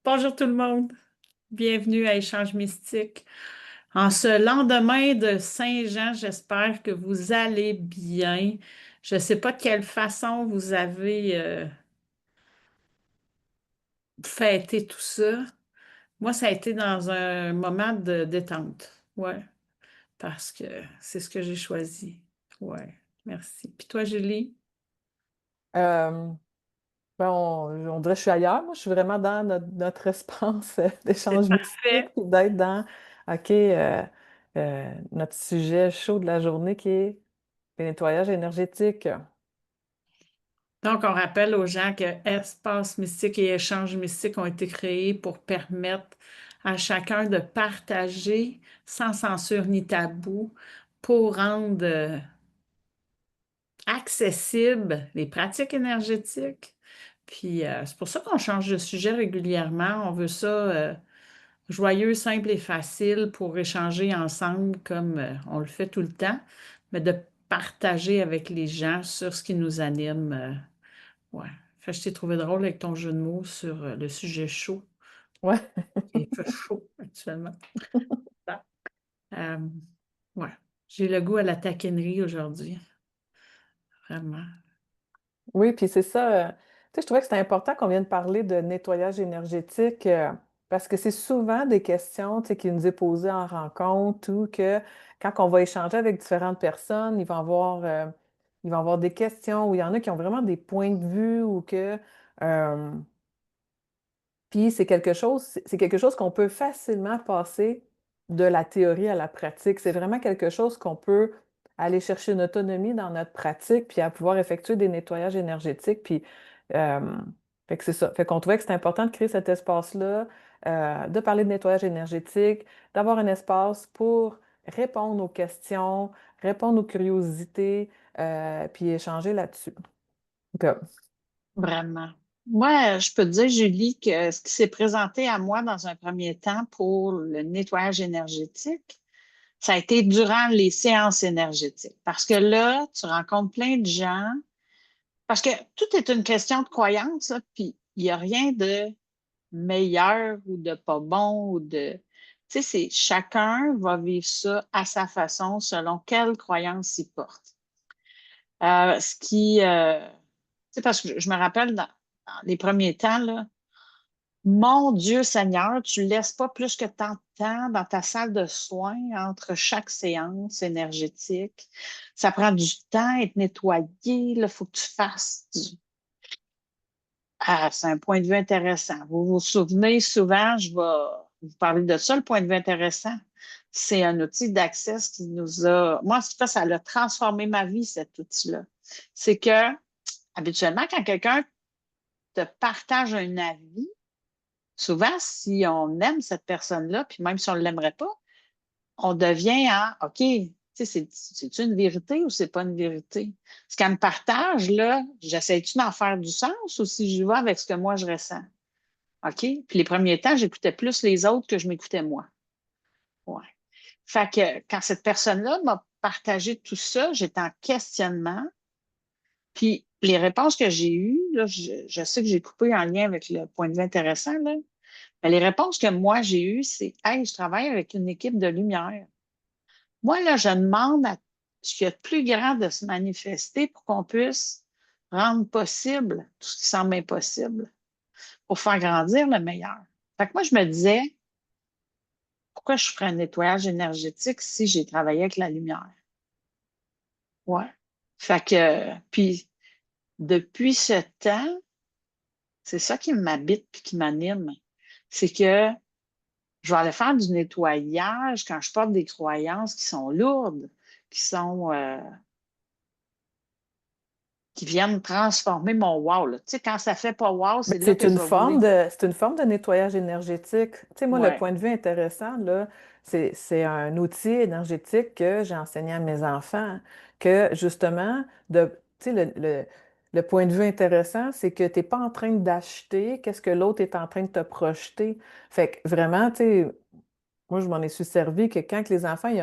Bonjour tout le monde, bienvenue à Échange Mystique. En ce lendemain de Saint-Jean, j'espère que vous allez bien. Je ne sais pas de quelle façon vous avez fêté tout ça. Moi, ça a été dans un moment de détente. Ouais, parce que c'est ce que j'ai choisi. Ouais, merci. Puis toi, Julie? Euh, on dirait que je suis ailleurs. Moi, je suis vraiment dans notre espace C'est d'échange mystique, parfait. puis d'être dans, OK, notre sujet chaud de la journée qui est le nettoyage énergétique. Donc, on rappelle aux gens que Espace mystique et Échange mystique ont été créés pour permettre à chacun de partager sans censure ni tabou pour rendre accessibles les pratiques énergétiques. Puis, c'est pour ça qu'on change de sujet régulièrement. On veut ça joyeux, simple et facile pour échanger ensemble comme on le fait tout le temps, mais de partager avec les gens sur ce qui nous anime. Ouais. Fait que je t'ai trouvé drôle avec ton jeu de mots sur le sujet chaud. Ouais. Il fait chaud actuellement. Ah. Euh, ouais. J'ai le goût à la taquinerie aujourd'hui. Vraiment. Oui, puis c'est ça. Tu sais, je trouvais que c'était important qu'on vienne parler de nettoyage énergétique parce que c'est souvent des questions, tu sais, qui nous est posées en rencontre ou que quand on va échanger avec différentes personnes, ils vont avoir des questions où il y en a qui ont vraiment des points de vue ou que euh, puis c'est quelque chose qu'on peut facilement passer de la théorie à la pratique. C'est vraiment quelque chose qu'on peut aller chercher une autonomie dans notre pratique, puis à pouvoir effectuer des nettoyages énergétiques. Puis, euh, fait que c'est ça. Fait qu'on trouvait que c'était important de créer cet espace-là, de parler de nettoyage énergétique, d'avoir un espace pour répondre aux questions, répondre aux curiosités, puis échanger là-dessus. Donc, Vraiment. Moi, je peux te dire, Julie, que ce qui s'est présenté à moi dans un premier temps pour le nettoyage énergétique, ça a été durant les séances énergétiques. Parce que là, tu rencontres plein de gens, parce que tout est une question de croyance, là, puis il n'y a rien de meilleur ou de pas bon ou de... Tu sais, c'est chacun va vivre ça à sa façon selon quelle croyance il porte. Ce qui... tu sais, parce que je me rappelle dans les premiers temps, là, mon Dieu Seigneur, tu ne laisses pas plus que tant de temps dans ta salle de soins entre chaque séance énergétique. Ça prend du temps à être nettoyé. Il faut que tu fasses du... Ah, c'est un point de vue intéressant. Vous vous souvenez, souvent, je vais vous parler de ça, le point de vue intéressant. C'est un outil d'accès qui nous a... Moi, ça a transformé ma vie, cet outil-là. C'est que, habituellement, quand quelqu'un te partage un avis, souvent, si on aime cette personne-là, puis même si on ne l'aimerait pas, on devient en OK, tu sais, c'est-tu une vérité ou c'est pas une vérité? Ce qu'elle me partage, là, j'essaie-tu d'en faire du sens ou si je vais avec ce que moi je ressens? OK? Puis les premiers temps, j'écoutais plus les autres que je m'écoutais moi. Ouais. Fait que quand cette personne-là m'a partagé tout ça, j'étais en questionnement. Puis les réponses que j'ai eues, là, je sais que j'ai coupé en lien avec le point de vue intéressant, là. Ben, les réponses que moi j'ai eues, c'est Hey, je travaille avec une équipe de lumière. Moi, là, je demande à ce qu'il y a de plus grand de se manifester pour qu'on puisse rendre possible tout ce qui semble impossible pour faire grandir le meilleur. Fait que moi, je me disais, pourquoi je ferais un nettoyage énergétique si j'ai travaillé avec la lumière? Ouais. Fait que, puis, depuis ce temps, c'est ça qui m'habite puis qui m'anime. C'est que je vais aller faire du nettoyage quand je porte des croyances qui sont lourdes, qui sont qui viennent transformer mon wow, là. Tu sais, quand ça fait pas wow, mais c'est là que je vais vouloir. c'est une forme de nettoyage énergétique. Tu sais, moi, le Ouais. point de vue intéressant, là, c'est un outil énergétique que j'ai enseigné à mes enfants, que justement, tu sais, le point de vue intéressant, c'est que tu n'es pas en train d'acheter qu'est-ce que l'autre est en train de te projeter. Fait que vraiment, tu sais, moi, je m'en ai su servi que quand que les enfants, il y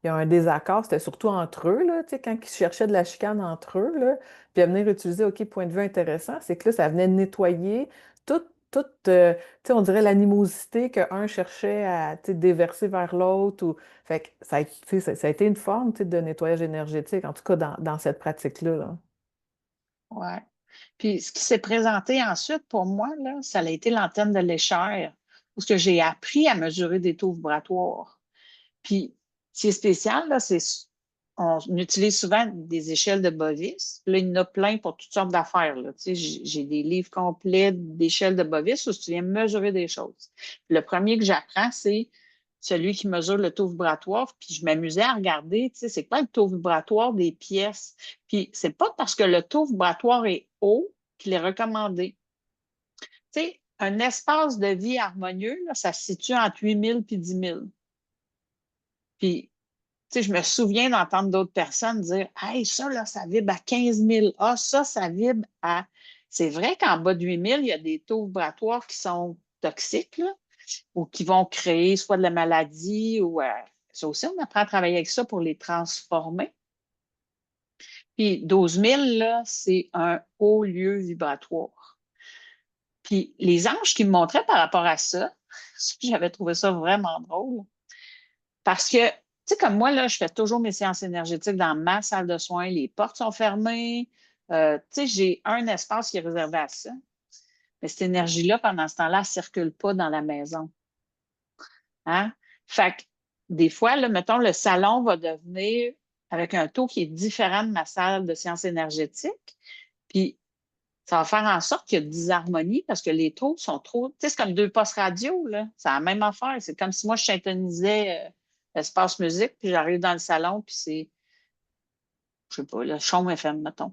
a un désaccord, c'était surtout entre eux, là, tu sais, quand ils cherchaient de la chicane entre eux, là, puis à venir utiliser, OK, point de vue intéressant, c'est que là, ça venait nettoyer tout, toute, tu sais, on dirait l'animosité qu'un cherchait à, tu sais, déverser vers l'autre. Fait que tu sais, ça a été une forme, tu sais, de nettoyage énergétique, en tout cas dans cette pratique-là, là. Ouais. Puis ce qui s'est présenté ensuite pour moi, là, ça a été l'antenne de l'échelle, parce que j'ai appris à mesurer des taux vibratoires. Puis, ce qui est spécial, là, on utilise souvent des échelles de Bovis. Là, il y en a plein pour toutes sortes d'affaires, là. Tu sais, j'ai des livres complets d'échelles de Bovis où tu viens mesurer des choses. Le premier que j'apprends, c'est celui qui mesure le taux vibratoire. Puis, je m'amusais à regarder, tu sais, c'est quoi le taux vibratoire des pièces. Puis, c'est pas parce que le taux vibratoire est haut qu'il est recommandé. Tu sais, un espace de vie harmonieux, là, ça se situe entre 8 000 et 10 000. Puis, tu sais, je me souviens d'entendre d'autres personnes dire Hey, ça, là, ça vibre à 15 000. Ah, ça vibre à. C'est vrai qu'en bas de 8 000, il y a des taux vibratoires qui sont toxiques, là, ou qui vont créer soit de la maladie ou. Ça aussi, on apprend à travailler avec ça pour les transformer. Puis 12 000, là, c'est un haut lieu vibratoire. Puis les anges qui me montraient par rapport à ça, j'avais trouvé ça vraiment drôle. Parce que, tu sais, comme moi, là, je fais toujours mes séances énergétiques dans ma salle de soins. Les portes sont fermées. Tu sais, j'ai un espace qui est réservé à ça. Mais cette énergie-là, pendant ce temps-là, elle ne circule pas dans la maison. Hein? Fait que, des fois, là, mettons, le salon va devenir avec un taux qui est différent de ma salle de séances énergétiques. Puis, ça va faire en sorte qu'il y a de disharmonie parce que les taux sont trop. Tu sais, c'est comme deux postes radio, là. C'est la même affaire. C'est comme si moi, je syntonisais l'espace musique, puis j'arrive dans le salon, puis c'est, je sais pas, le Chaume FM, mettons.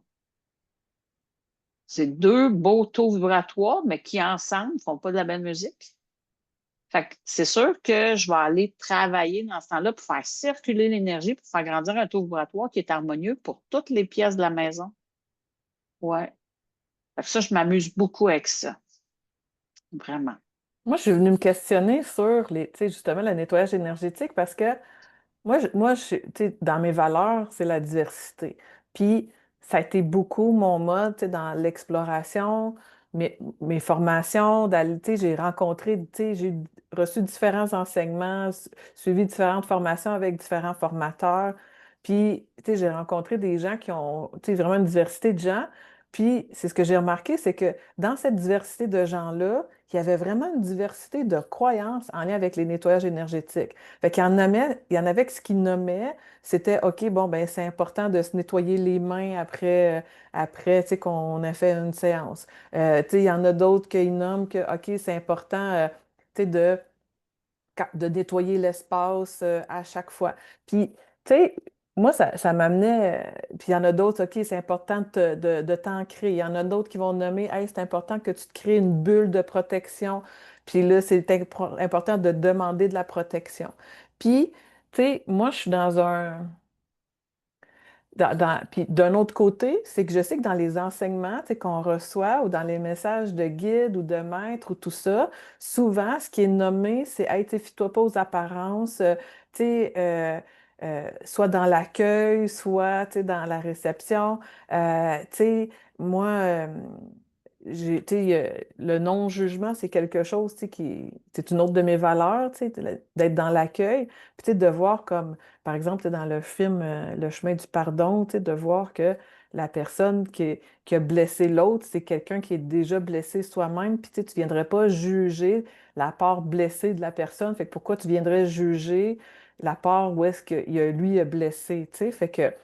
C'est deux beaux taux vibratoires, mais qui ensemble ne font pas de la belle musique. Fait que c'est sûr que je vais aller travailler dans ce temps-là pour faire circuler l'énergie, pour faire grandir un taux vibratoire qui est harmonieux pour toutes les pièces de la maison. Ouais. Fait que ça, je m'amuse beaucoup avec ça. Vraiment. Moi, je suis venue me questionner sur tu sais, justement, le nettoyage énergétique parce que tu sais, dans mes valeurs, c'est la diversité. Puis, ça a été beaucoup mon mode, tu sais, dans l'exploration, mes formations, tu sais, j'ai rencontré, tu sais, j'ai reçu différents enseignements, suivi différentes formations avec différents formateurs. Puis, tu sais, j'ai rencontré des gens qui ont, tu sais, vraiment une diversité de gens. Puis, c'est ce que j'ai remarqué, c'est que dans cette diversité de gens-là, il y avait vraiment une diversité de croyances en lien avec les nettoyages énergétiques. Fait il y en avait que ce qu'ils nommaient, c'était OK, bon, ben c'est important de se nettoyer les mains après, tu sais, qu'on a fait une séance. Tu sais, il y en a d'autres qui nomment que, OK, c'est important, tu sais, de nettoyer l'espace à chaque fois. Puis, tu sais, moi, ça m'amenait, puis il y en a d'autres, OK, c'est important de t'ancrer. Il y en a d'autres qui vont nommer, hey, c'est important que tu te crées une bulle de protection. Puis là, c'est important de demander de la protection. Puis, tu sais, moi, je suis dans puis d'un autre côté, c'est que je sais que dans les enseignements, tu sais, qu'on reçoit ou dans les messages de guide ou de maître ou tout ça, souvent, ce qui est nommé, c'est hey, tu sais, fie-toi pas aux apparences, tu sais, soit dans l'accueil, soit tu sais, dans la réception. Tu sais, moi, tu sais, le non-jugement, c'est quelque chose, tu sais, c'est une autre de mes valeurs, tu sais, d'être dans l'accueil, puis tu sais, de voir comme par exemple, dans le film Le chemin du pardon, tu sais, de voir que la personne qui a blessé l'autre, c'est quelqu'un qui est déjà blessé soi-même, puis tu sais, tu ne viendrais pas juger la part blessée de la personne. Fait que pourquoi tu viendrais juger la part où est-ce que lui a blessé, tu sais? Fait que,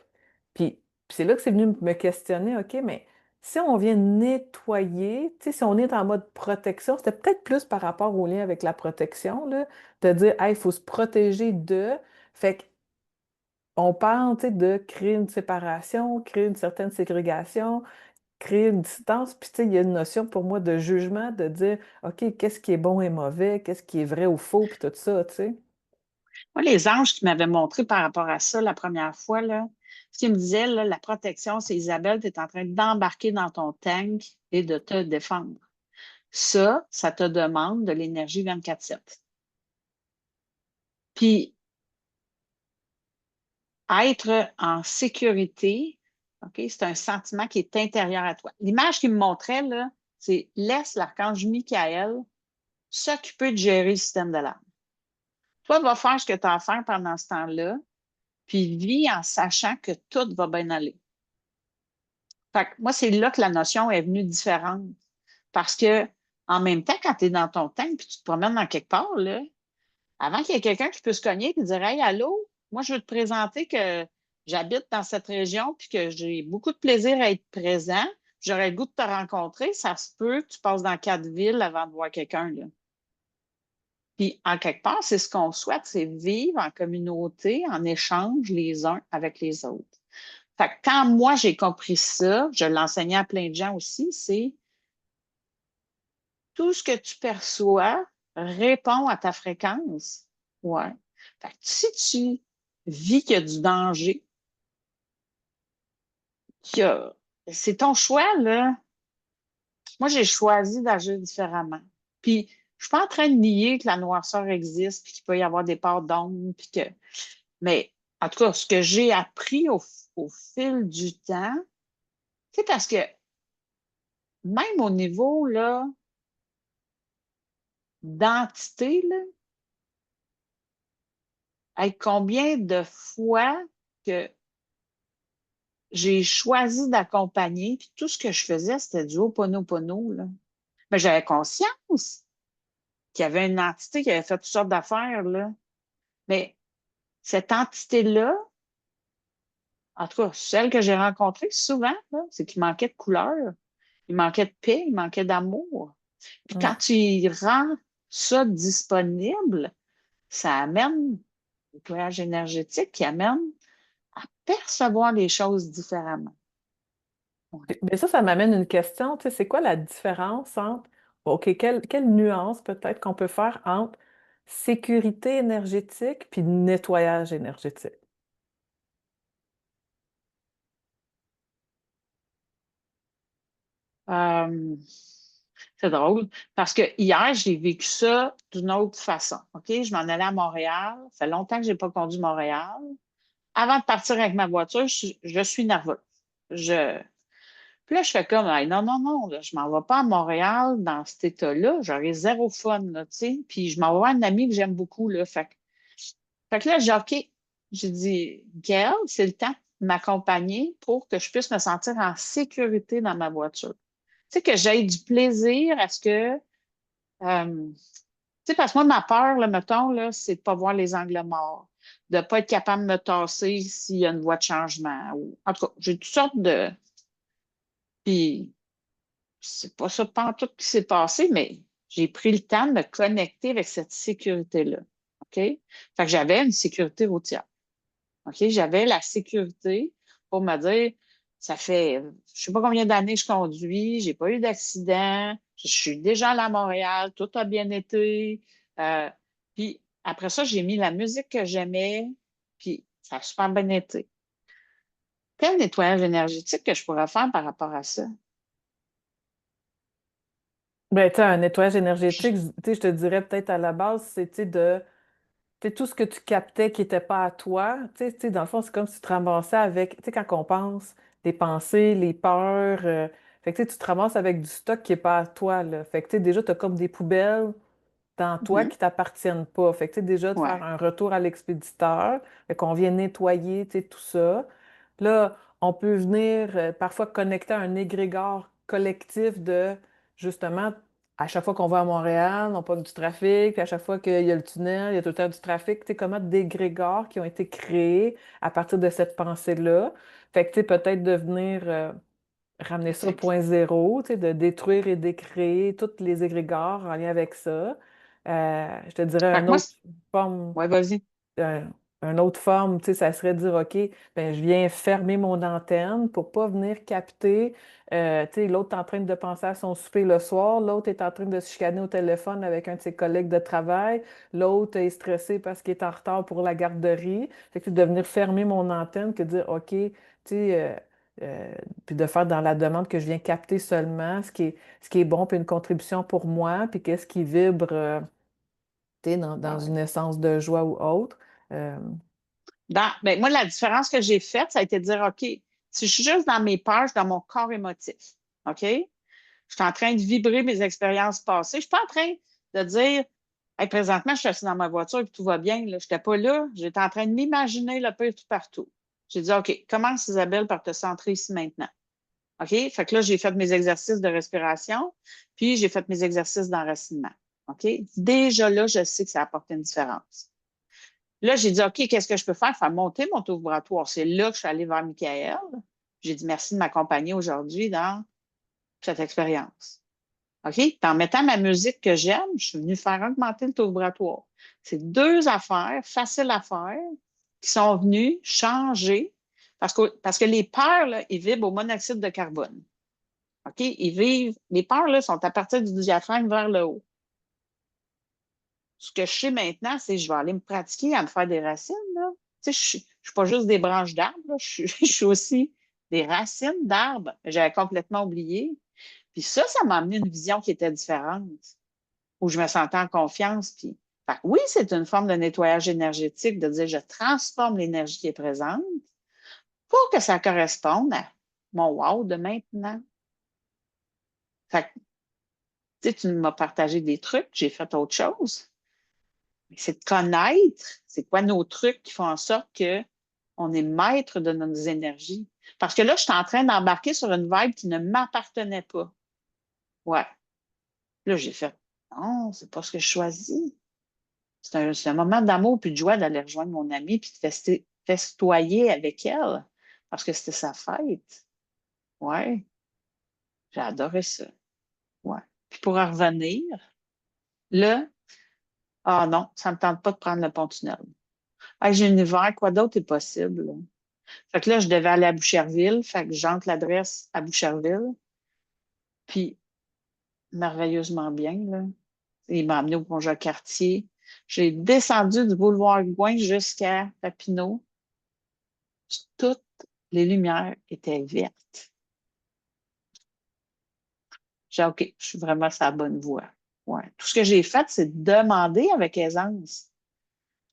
puis c'est là que c'est venu me questionner, OK, mais si on vient nettoyer, tu sais, si on est en mode protection, c'était peut-être plus par rapport au lien avec la protection, là, de dire, hey, il faut se protéger de. Fait que on parle, tu sais, de créer une séparation, créer une certaine ségrégation, créer une distance. Puis, tu sais, il y a une notion pour moi de jugement, de dire, OK, qu'est-ce qui est bon et mauvais, qu'est-ce qui est vrai ou faux, puis tout ça, tu sais. Moi, les anges qui m'avaient montré par rapport à ça la première fois, là, ce qu'ils me disaient, là, la protection, c'est Isabelle, tu es en train d'embarquer dans ton tank et de te défendre. Ça te demande de l'énergie 24/7. Puis, être en sécurité, OK, c'est un sentiment qui est intérieur à toi. L'image qu'ils me montraient, là, c'est laisse l'archange Michael s'occuper de gérer le système de l'âme. Toi, va faire ce que tu as à faire pendant ce temps-là, puis vis en sachant que tout va bien aller. Fait que moi, c'est là que la notion est venue différente. Parce que en même temps, quand tu es dans ton temps puis tu te promènes dans quelque part, là, avant qu'il y ait quelqu'un qui puisse cogner et dire Hey, allô, moi, je veux te présenter que j'habite dans cette région puis que j'ai beaucoup de plaisir à être présent. J'aurais le goût de te rencontrer. Ça se peut que tu passes dans 4 villes avant de voir quelqu'un, là. Puis, en quelque part, c'est ce qu'on souhaite, c'est vivre en communauté, en échange les uns avec les autres. Fait que quand moi, j'ai compris ça, je l'enseignais à plein de gens aussi, c'est tout ce que tu perçois répond à ta fréquence. Ouais. Fait que si tu vis qu'il y a du danger, c'est ton choix, là. Moi, j'ai choisi d'agir différemment. Puis, je suis pas en train de nier que la noirceur existe, puis qu'il peut y avoir des parts d'ombre, puis que. Mais, en tout cas, ce que j'ai appris au fil du temps, c'est parce que même au niveau, là, d'entité, là, avec combien de fois que j'ai choisi d'accompagner, puis tout ce que je faisais, c'était du Ho'oponopono, là. Mais j'avais conscience qu'il y avait une entité qui avait fait toutes sortes d'affaires, là. Mais cette entité-là, en tout cas, celle que j'ai rencontrée souvent, là, c'est qu'il manquait de couleur, il manquait de paix, il manquait d'amour. Puis Mm. quand tu y rends ça disponible, ça amène le voyage énergétique qui amène à percevoir les choses différemment. Ouais. Mais ça m'amène une question, tu sais, c'est quoi la différence entre, OK, quelle nuance peut-être qu'on peut faire entre sécurité énergétique puis nettoyage énergétique? Euh, c'est drôle parce que hier, j'ai vécu ça d'une autre façon. OK? Je m'en allais à Montréal. Ça fait longtemps que je n'ai pas conduit Montréal. Avant de partir avec ma voiture, je suis nerveuse. Je... Puis là, je fais comme, Hey, non, non, non, là, je m'en vais pas à Montréal dans cet état-là. J'aurais zéro fun, là, tu sais. Puis je m'en vais voir une amie que j'aime beaucoup, là. Fait que là, j'ai OK. J'ai dit, Gail, c'est le temps de m'accompagner pour que je puisse me sentir en sécurité dans ma voiture. Tu sais, que j'aie du plaisir à ce que. Tu sais, parce que moi, ma peur, là, mettons, là, c'est de ne pas voir les angles morts, de ne pas être capable de me tasser s'il y a une voie de changement. En tout cas, j'ai toutes sortes de. Puis, c'est pas ça tout qui s'est passé, mais j'ai pris le temps de me connecter avec cette sécurité-là. OK? Fait que j'avais une sécurité routière. OK? J'avais la sécurité pour me dire, ça fait je sais pas combien d'années que je conduis, j'ai pas eu d'accident, je suis déjà allée à Montréal, tout a bien été. Euh, puis après ça, j'ai mis la musique que j'aimais, puis ça a super bien été. Quel nettoyage énergétique que je pourrais faire par rapport à ça? Ben, tu sais, un nettoyage énergétique, tu sais, je te dirais peut-être à la base, c'est, tu sais, tu sais, tout ce que tu captais qui n'était pas à toi. Tu sais, dans le fond, c'est comme si tu te ramassais avec, tu sais, quand on pense, les pensées, les peurs, fait que, tu sais, tu te ramasses avec du stock qui n'est pas à toi, là. Fait que, tu sais, déjà, tu as comme des poubelles dans toi Mhm. qui t'appartiennent pas. Fait que, tu sais, déjà, de faire Ouais, un retour à l'expéditeur, fait qu'on vient nettoyer, tu sais, tout ça. Là, on peut venir parfois connecter à un égrégore collectif de, justement, à chaque fois qu'on va à Montréal, on pas du trafic, puis à chaque fois qu'il y a le tunnel, il y a tout le temps du trafic, tu sais, comment d'égrégores qui ont été créés à partir de cette pensée-là. Fait que, tu sais, peut-être de venir ramener ça au fait que, point zéro, tu sais, de détruire et décréer tous les égrégores en lien avec ça. Je te dirais fait que une moi, autre forme ouais, vas-y. un- une autre forme, tu sais, ça serait de dire, OK, ben, je viens fermer mon antenne pour pas venir capter. Tu sais, l'autre est en train de penser à son souper le soir, l'autre est en train de se chicaner au téléphone avec un de ses collègues de travail, l'autre est stressé parce qu'il est en retard pour la garderie. Fait que de venir fermer mon antenne que de dire, OK, tu sais, puis de faire dans la demande que je viens capter seulement ce qui est bon, puis une contribution pour moi, puis qu'est-ce qui vibre, tu sais, dans une Ouais. essence de joie ou autre. Euh, Ben, moi, la différence que j'ai faite, ça a été de dire, OK, si je suis juste dans mes peurs, je suis dans mon corps émotif. OK? Je suis en train de vibrer mes expériences passées. Je suis pas en train de dire, hey, présentement, je suis assis dans ma voiture et tout va bien. Je n'étais pas là. J'étais en train de m'imaginer le pire tout partout. J'ai dit, OK, commence, Isabelle, par te centrer ici maintenant. OK? Fait que là, j'ai fait mes exercices de respiration, puis j'ai fait mes exercices d'enracinement. OK? Déjà là, je sais que ça apporte une différence. Là, j'ai dit, OK, qu'est-ce que je peux faire? Faire monter mon taux vibratoire. C'est là que je suis allée vers Michael. J'ai dit merci de m'accompagner aujourd'hui dans cette expérience. OK? Puis en mettant ma musique que j'aime, je suis venue faire augmenter le taux vibratoire. C'est deux affaires faciles à faire qui sont venues changer parce que les peurs, là, ils vibrent au monoxyde de carbone. OK? Les peurs, là, sont à partir du diaphragme vers le haut. Ce que je sais maintenant, c'est que je vais aller me pratiquer à me faire des racines, là. Tu sais, je ne suis pas juste des branches d'arbres, là. Je suis aussi des racines d'arbres. J'avais complètement oublié. Puis ça m'a amené une vision qui était différente, où je me sentais en confiance. Puis, fait que oui, c'est une forme de nettoyage énergétique, de dire je transforme l'énergie qui est présente pour que ça corresponde à mon wow de maintenant. Fait que, tu sais, tu m'as partagé des trucs, j'ai fait autre chose. C'est de connaître c'est quoi nos trucs qui font en sorte qu'on est maître de nos énergies. Parce que là, je suis en train d'embarquer sur une vibe qui ne m'appartenait pas. Ouais. Là, j'ai fait, non, c'est pas ce que je choisis. C'est un moment d'amour puis de joie d'aller rejoindre mon amie puis de festoyer avec elle parce que c'était sa fête. Ouais, j'ai adoré ça. Ouais. Puis pour en revenir, là, ah non, ça me tente pas de prendre le pont-tunnel. Ah, j'ai un hiver, quoi d'autre est possible? Fait que là, je devais aller à Boucherville. Fait que j'entre l'adresse à Boucherville. Puis, merveilleusement bien, là. Il m'a amené au pont Jacques-Cartier. J'ai descendu du boulevard Gouin jusqu'à Papineau. Toutes les lumières étaient vertes. J'ai dit, OK, je suis vraiment sur la bonne voie. Ouais. Tout ce que j'ai fait, c'est demander avec aisance.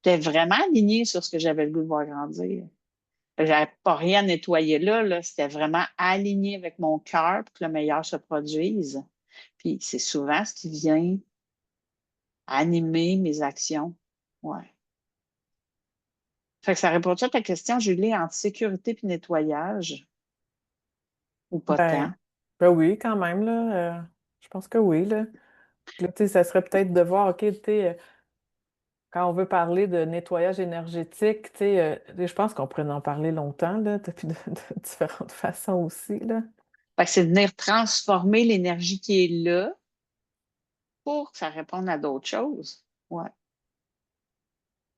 J'étais vraiment alignée sur ce que j'avais le goût de voir grandir. J'avais pas rien à nettoyer là. C'était vraiment aligné avec mon cœur pour que le meilleur se produise. Puis c'est souvent ce qui vient animer mes actions. Ouais. Fait que ça répond à ta question, Julie, entre sécurité et nettoyage, ou pas tant. Ben, ben oui, quand même, là. Je pense que oui, là. Là, tu sais, ça serait peut-être de voir, OK, tu sais, quand on veut parler de nettoyage énergétique, tu sais, je pense qu'on pourrait en parler longtemps, là, puis de différentes façons aussi, là. Fait que c'est de venir transformer l'énergie qui est là pour que ça réponde à d'autres choses. Ouais.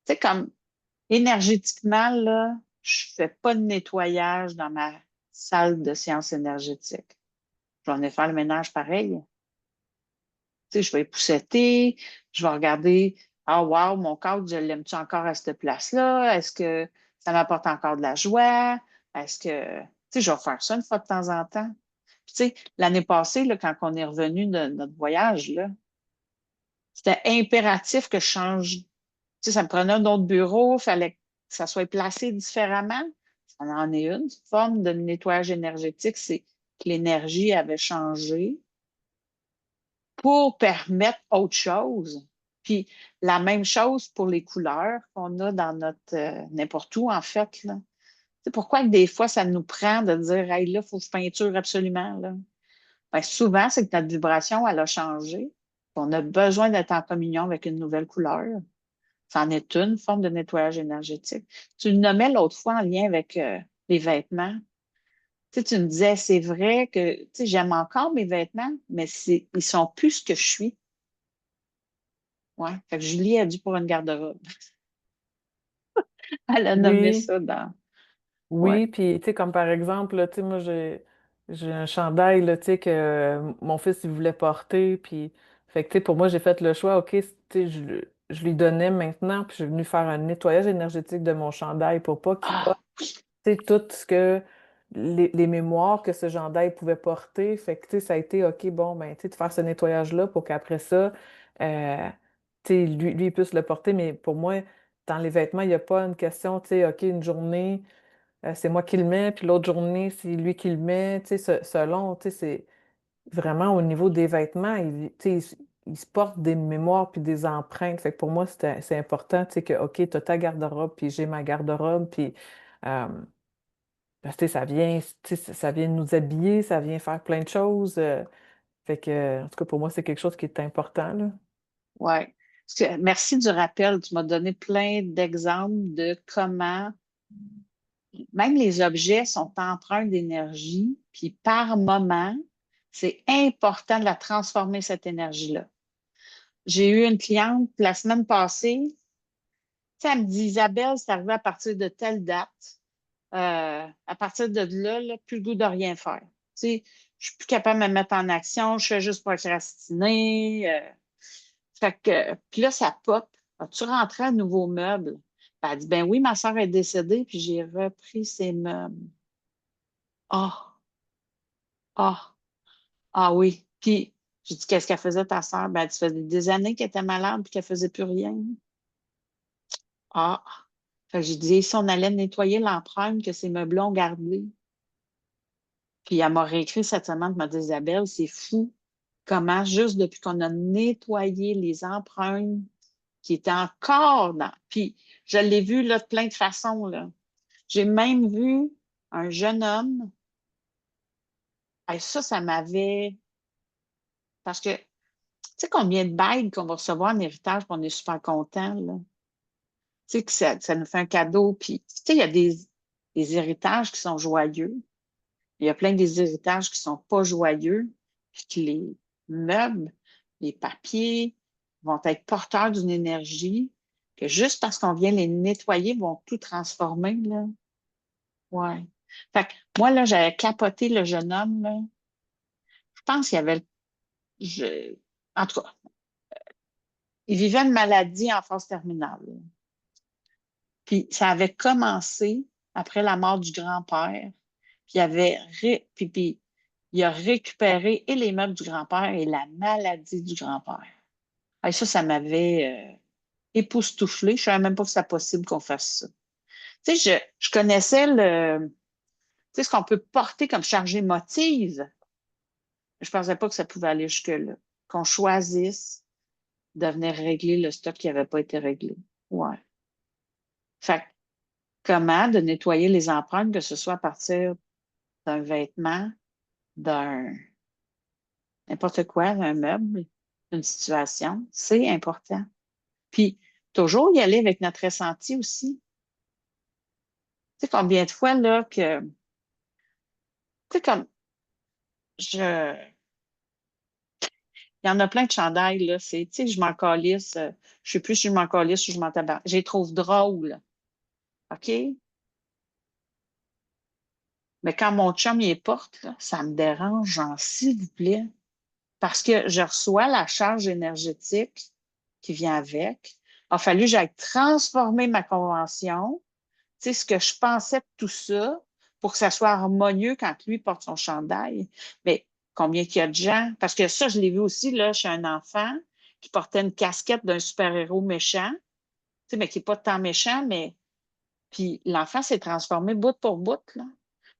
Tu sais, comme énergétiquement, là, je fais pas de nettoyage dans ma salle de séance énergétique. Je vais venir faire le ménage pareil. Tu sais, je vais épousseter, je vais regarder, ah, wow, mon cadre, je l'aime-tu encore à cette place-là? Est-ce que ça m'apporte encore de la joie? Est-ce que, tu sais, je vais faire ça une fois de temps en temps. Puis, tu sais, l'année passée, là, quand on est revenu de notre voyage, là, c'était impératif que je change. Tu sais, ça me prenait un autre bureau, il fallait que ça soit placé différemment. Ça en est une forme de nettoyage énergétique, c'est que l'énergie avait changé pour permettre autre chose. Puis la même chose pour les couleurs qu'on a dans notre n'importe où, en fait, là. C'est pourquoi que des fois, ça nous prend de dire hey, là, il faut que je peinture absolument. Là. Ben, souvent, c'est que notre vibration, elle a changé. On a besoin d'être en communion avec une nouvelle couleur. Ça en est une forme de nettoyage énergétique. Tu le nommais l'autre fois en lien avec les vêtements. Tu sais, tu me disais, c'est vrai que tu sais, j'aime encore mes vêtements, mais ils sont plus ce que je suis. Ouais. Fait que Julie a dû pour une garde-robe. Elle a nommé Oui, ça dans. Ouais. oui, puis tu sais, comme par exemple, là, tu sais, moi, j'ai un chandail, là, tu sais, que mon fils, il voulait porter, puis, fait que, tu sais, pour moi, j'ai fait le choix, OK, tu sais, je lui donnais maintenant, puis je suis venue faire un nettoyage énergétique de mon chandail pour pas qu'il porte, Ah, tu sais, tout ce que, les mémoires que ce chandail pouvait porter, fait que, tu sais, ça a été, OK, bon, ben, tu sais, de faire ce nettoyage-là pour qu'après ça, tu sais, lui, il puisse le porter, mais pour moi, dans les vêtements, il n'y a pas une question, tu sais, OK, une journée c'est moi qui le mets, puis l'autre journée, c'est lui qui le met, tu sais, selon, tu sais, vraiment au niveau des vêtements, tu sais, ils se portent des mémoires puis des empreintes. Fait que pour moi, c'est important, tu sais, que, OK, t'as ta garde-robe, puis j'ai ma garde-robe, puis euh, parce que, tu sais, tu sais, ça vient nous habiller, ça vient faire plein de choses. Fait que, en tout cas, pour moi, c'est quelque chose qui est important, là. Ouais. Merci du rappel. Tu m'as donné plein d'exemples de comment même les objets sont empreints d'énergie, puis par moment, c'est important de la transformer, cette énergie-là. J'ai eu une cliente la semaine passée, tu sais, elle me dit, Isabelle, c'est arrivé à partir de telle date. À partir de là, plus le goût de rien faire. Tu sais, je suis plus capable de me mettre en action, je fais juste procrastiner. Fait que, puis là, ça pop. As-tu rentré un nouveau meuble? Ben, elle dit, ben oui, ma soeur est décédée, puis j'ai repris ses meubles. Ah, ah, ah oui. Puis, j'ai dit, qu'est-ce qu'elle faisait ta soeur? Ben, elle dit, ça faisait des années qu'elle était malade, puis qu'elle faisait plus rien. Ah. Fait que j'ai dit, si on allait nettoyer l'empreinte que ces meubles-là ont gardé. Puis elle m'a réécrit cette semaine, elle m'a dit, Isabelle, c'est fou comment, juste depuis qu'on a nettoyé les empreintes qui étaient encore dans. Puis je l'ai vu là, de plein de façons, là. J'ai même vu un jeune homme. Et ça m'avait. Parce que, tu sais, combien de bagues qu'on va recevoir en héritage, puis on est super content, là. Tu sais, que ça nous fait un cadeau. Puis, tu sais, il y a des héritages qui sont joyeux. Il y a plein des héritages qui sont pas joyeux, puis que les meubles, les papiers vont être porteurs d'une énergie que juste parce qu'on vient les nettoyer, vont tout transformer, là. Ouais. Fait que moi, là, j'avais capoté le jeune homme, là. Je pense qu'il y avait, je- en tout cas, il vivait une maladie en phase terminale, là. Puis ça avait commencé après la mort du grand-père. Puis puis il a récupéré et les meubles du grand-père et la maladie du grand-père. Et ça m'avait époustouflé. Je ne savais même pas que c'était possible qu'on fasse ça. Tu sais, je connaissais tu sais, ce qu'on peut porter comme charge émotive. Je ne pensais pas que ça pouvait aller jusque-là. Qu'on choisisse de venir régler le stock qui n'avait pas été réglé. Ouais. Fait que, comment de nettoyer les empreintes, que ce soit à partir d'un vêtement, d'un n'importe quoi, un meuble, une situation, c'est important. Puis, toujours y aller avec notre ressenti aussi. Tu sais, combien de fois, là, tu sais, comme, il y en a plein de chandails, là, tu sais, je m'en calisse, je sais plus si je m'en calisse ou je m'en tabac. Je les trouve drôles, OK? Mais quand mon chum y porte, là, ça me dérange, genre, s'il vous plaît, parce que je reçois la charge énergétique qui vient avec. Il a fallu que j'aille transformer ma convention, tu sais, ce que je pensais de tout ça pour que ça soit harmonieux quand lui porte son chandail. Mais combien qu'il y a de gens? Parce que ça, je l'ai vu aussi là, chez un enfant qui portait une casquette d'un super-héros méchant, tu sais, mais qui n'est pas tant méchant, mais puis l'enfant s'est transformé bout pour bout, là.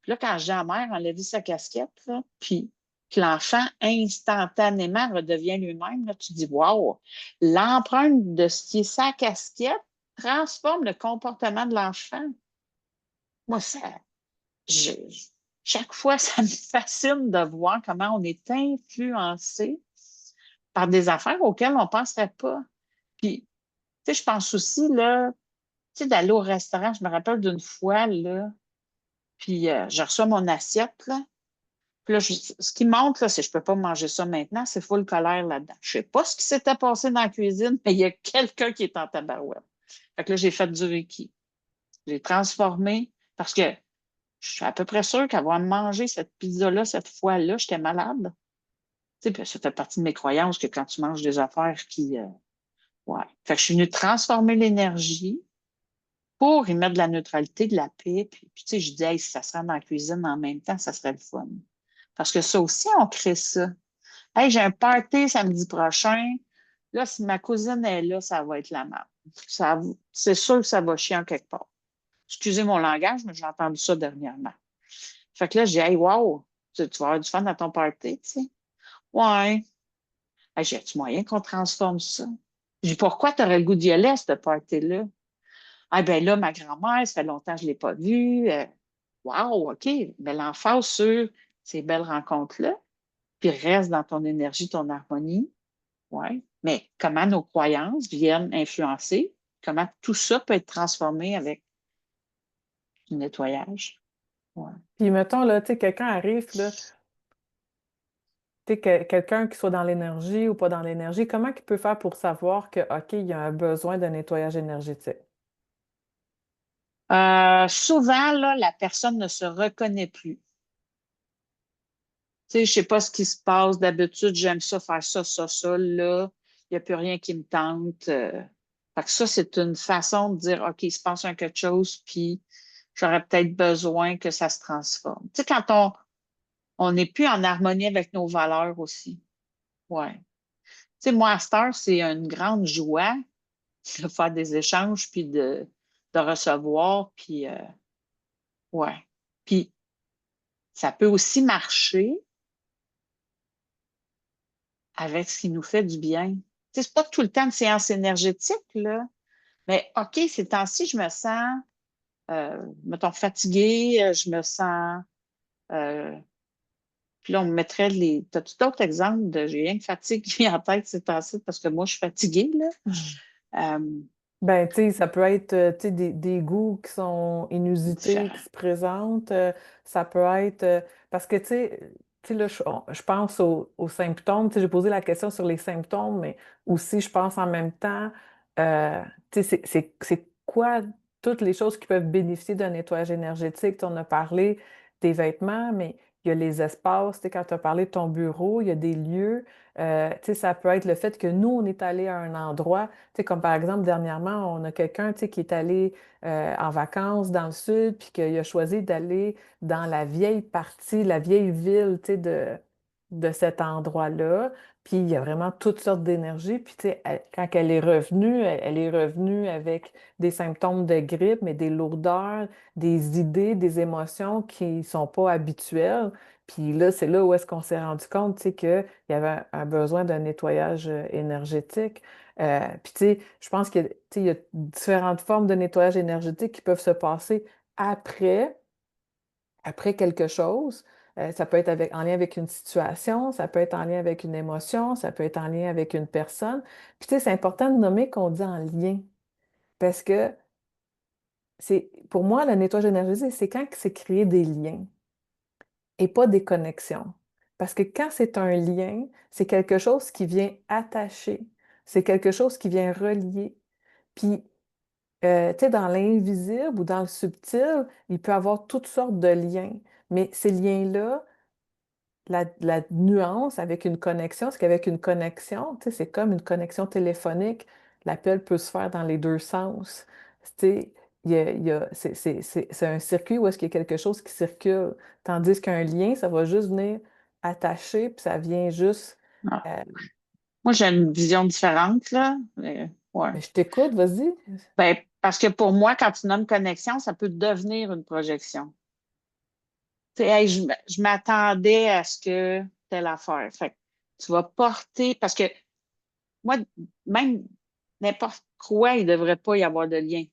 Puis là, quand j'ai la mère enlevé sa casquette, là, puis que l'enfant instantanément redevient lui-même, là, tu dis, wow, l'empreinte de ce qui est sa casquette transforme le comportement de l'enfant. Moi, je- chaque fois, ça me fascine de voir comment on est influencé par des affaires auxquelles on ne penserait pas. Puis, tu sais, je pense aussi, là, tu sais, d'aller au restaurant. Je me rappelle d'une fois, là, puis je reçois mon assiette, là. Puis là, ce qui montre, là, c'est que je ne peux pas manger ça maintenant, c'est full colère là-dedans. Je ne sais pas ce qui s'était passé dans la cuisine, mais il y a quelqu'un qui est en tabarouette. Fait que là, j'ai fait du Reiki. J'ai transformé parce que je suis à peu près sûre qu'avoir mangé cette pizza-là, cette fois-là, j'étais malade. Tu sais, puis ça fait partie de mes croyances que quand tu manges des affaires qui. Ouais. Fait que je suis venue transformer l'énergie pour y mettre de la neutralité, de la paix. Puis tu sais, je dis, hey, si ça se rend dans la cuisine en même temps, ça serait le fun. Parce que ça aussi, on crée ça. Hey, j'ai un party samedi prochain. Là, si ma cousine est là, ça va être la merde. C'est sûr que ça va chier en quelque part. Excusez mon langage, mais j'ai entendu ça dernièrement. Fait que là, j'ai dit, hey, wow, tu vas avoir du fun à ton party, tu sais. Ouais. Hey, j'ai-tu moyen qu'on transforme ça? J'ai dit, pourquoi tu aurais le goût d'y aller à cette party-là? Ah, ben là, ma grand-mère, ça fait longtemps que je ne l'ai pas vue. Wow, OK. Mais l'emphase sur ces belles rencontres-là, puis reste dans ton énergie, ton harmonie. Ouais. Mais comment nos croyances viennent influencer, comment tout ça peut être transformé avec du nettoyage. Ouais. Puis mettons, là, tu sais, quelqu'un arrive, là, tu sais, quelqu'un qui soit dans l'énergie ou pas dans l'énergie, comment il peut faire pour savoir que, OK, il y a un besoin de nettoyage énergétique? Souvent, là, la personne ne se reconnaît plus. Tu sais, je sais pas ce qui se passe. D'habitude, j'aime ça, faire ça, ça, ça. Là, il n'y a plus rien qui me tente. Fait que ça, c'est une façon de dire, OK, il se passe quelque chose, puis j'aurais peut-être besoin que ça se transforme. Tu sais, quand on n'est plus en harmonie avec nos valeurs aussi. Ouais. Tu sais, moi, à cette heure, c'est une grande joie de faire des échanges, puis de recevoir, puis ouais. Puis ça peut aussi marcher avec ce qui nous fait du bien. Tu sais, c'est pas tout le temps de séance énergétique, là, mais OK, ces temps-ci, je me sens, mettons, fatiguée, je me sens, euh, puis là, on me mettrait les... T'as-tu d'autres exemples de j'ai rien que fatigue qui vient en tête ces temps-ci parce que moi, je suis fatiguée, là? Ben, tu sais, ça peut être, tu sais, des goûts qui sont inusités, qui Différent. se présentent. Ça peut être, parce que, tu sais, là, je pense aux symptômes. Tu sais, j'ai posé la question sur les symptômes, mais aussi, je pense en même temps, euh, tu sais, c'est quoi toutes les choses qui peuvent bénéficier d'un nettoyage énergétique? Tu sais, on a parlé des vêtements, mais il y a les espaces. Tu sais, quand tu as parlé de ton bureau, il y a des lieux. Tu sais, ça peut être le fait que nous, on est allé à un endroit. Tu sais, comme par exemple, dernièrement, on a quelqu'un, tu sais, qui est allé en vacances dans le sud, puis qu'il a choisi d'aller dans la vieille partie, la vieille ville, tu sais, de cet endroit-là. Puis il y a vraiment toutes sortes d'énergie. Puis, tu sais, quand elle est revenue, elle est revenue avec des symptômes de grippe, mais des lourdeurs, des idées, des émotions qui ne sont pas habituelles. Puis là, c'est là où est-ce qu'on s'est rendu compte, tu sais, qu'il y avait un besoin d'un nettoyage énergétique. Puis, tu sais, je pense que, tu sais, il y a différentes formes de nettoyage énergétique qui peuvent se passer après, après quelque chose. Ça peut être en lien avec une situation, ça peut être en lien avec une émotion, ça peut être en lien avec une personne. Puis, tu sais, c'est important de nommer qu'on dit en lien. Parce que pour moi, le nettoyage énergétique, c'est quand c'est créer des liens et pas des connexions. Parce que quand c'est un lien, c'est quelque chose qui vient attacher, c'est quelque chose qui vient relier. Puis, tu sais, dans l'invisible ou dans le subtil, il peut y avoir toutes sortes de liens. Mais ces liens-là, la nuance avec une connexion, c'est qu'avec une connexion, tu sais, c'est comme une connexion téléphonique. L'appel peut se faire dans les deux sens. Tu sais, c'est un circuit où est-ce qu'il y a quelque chose qui circule. Tandis qu'un lien, ça va juste venir attacher, puis ça vient juste. Ah. euh, Moi, j'ai une vision différente, là. Ouais. mais je t'écoute, vas-y. Ben, parce que pour moi, quand tu nommes connexion, ça peut devenir une projection. Tu sais, hey, je m'attendais à ce que telle affaire. Fait que tu vas porter, parce que moi, même n'importe quoi, il ne devrait pas y avoir de lien.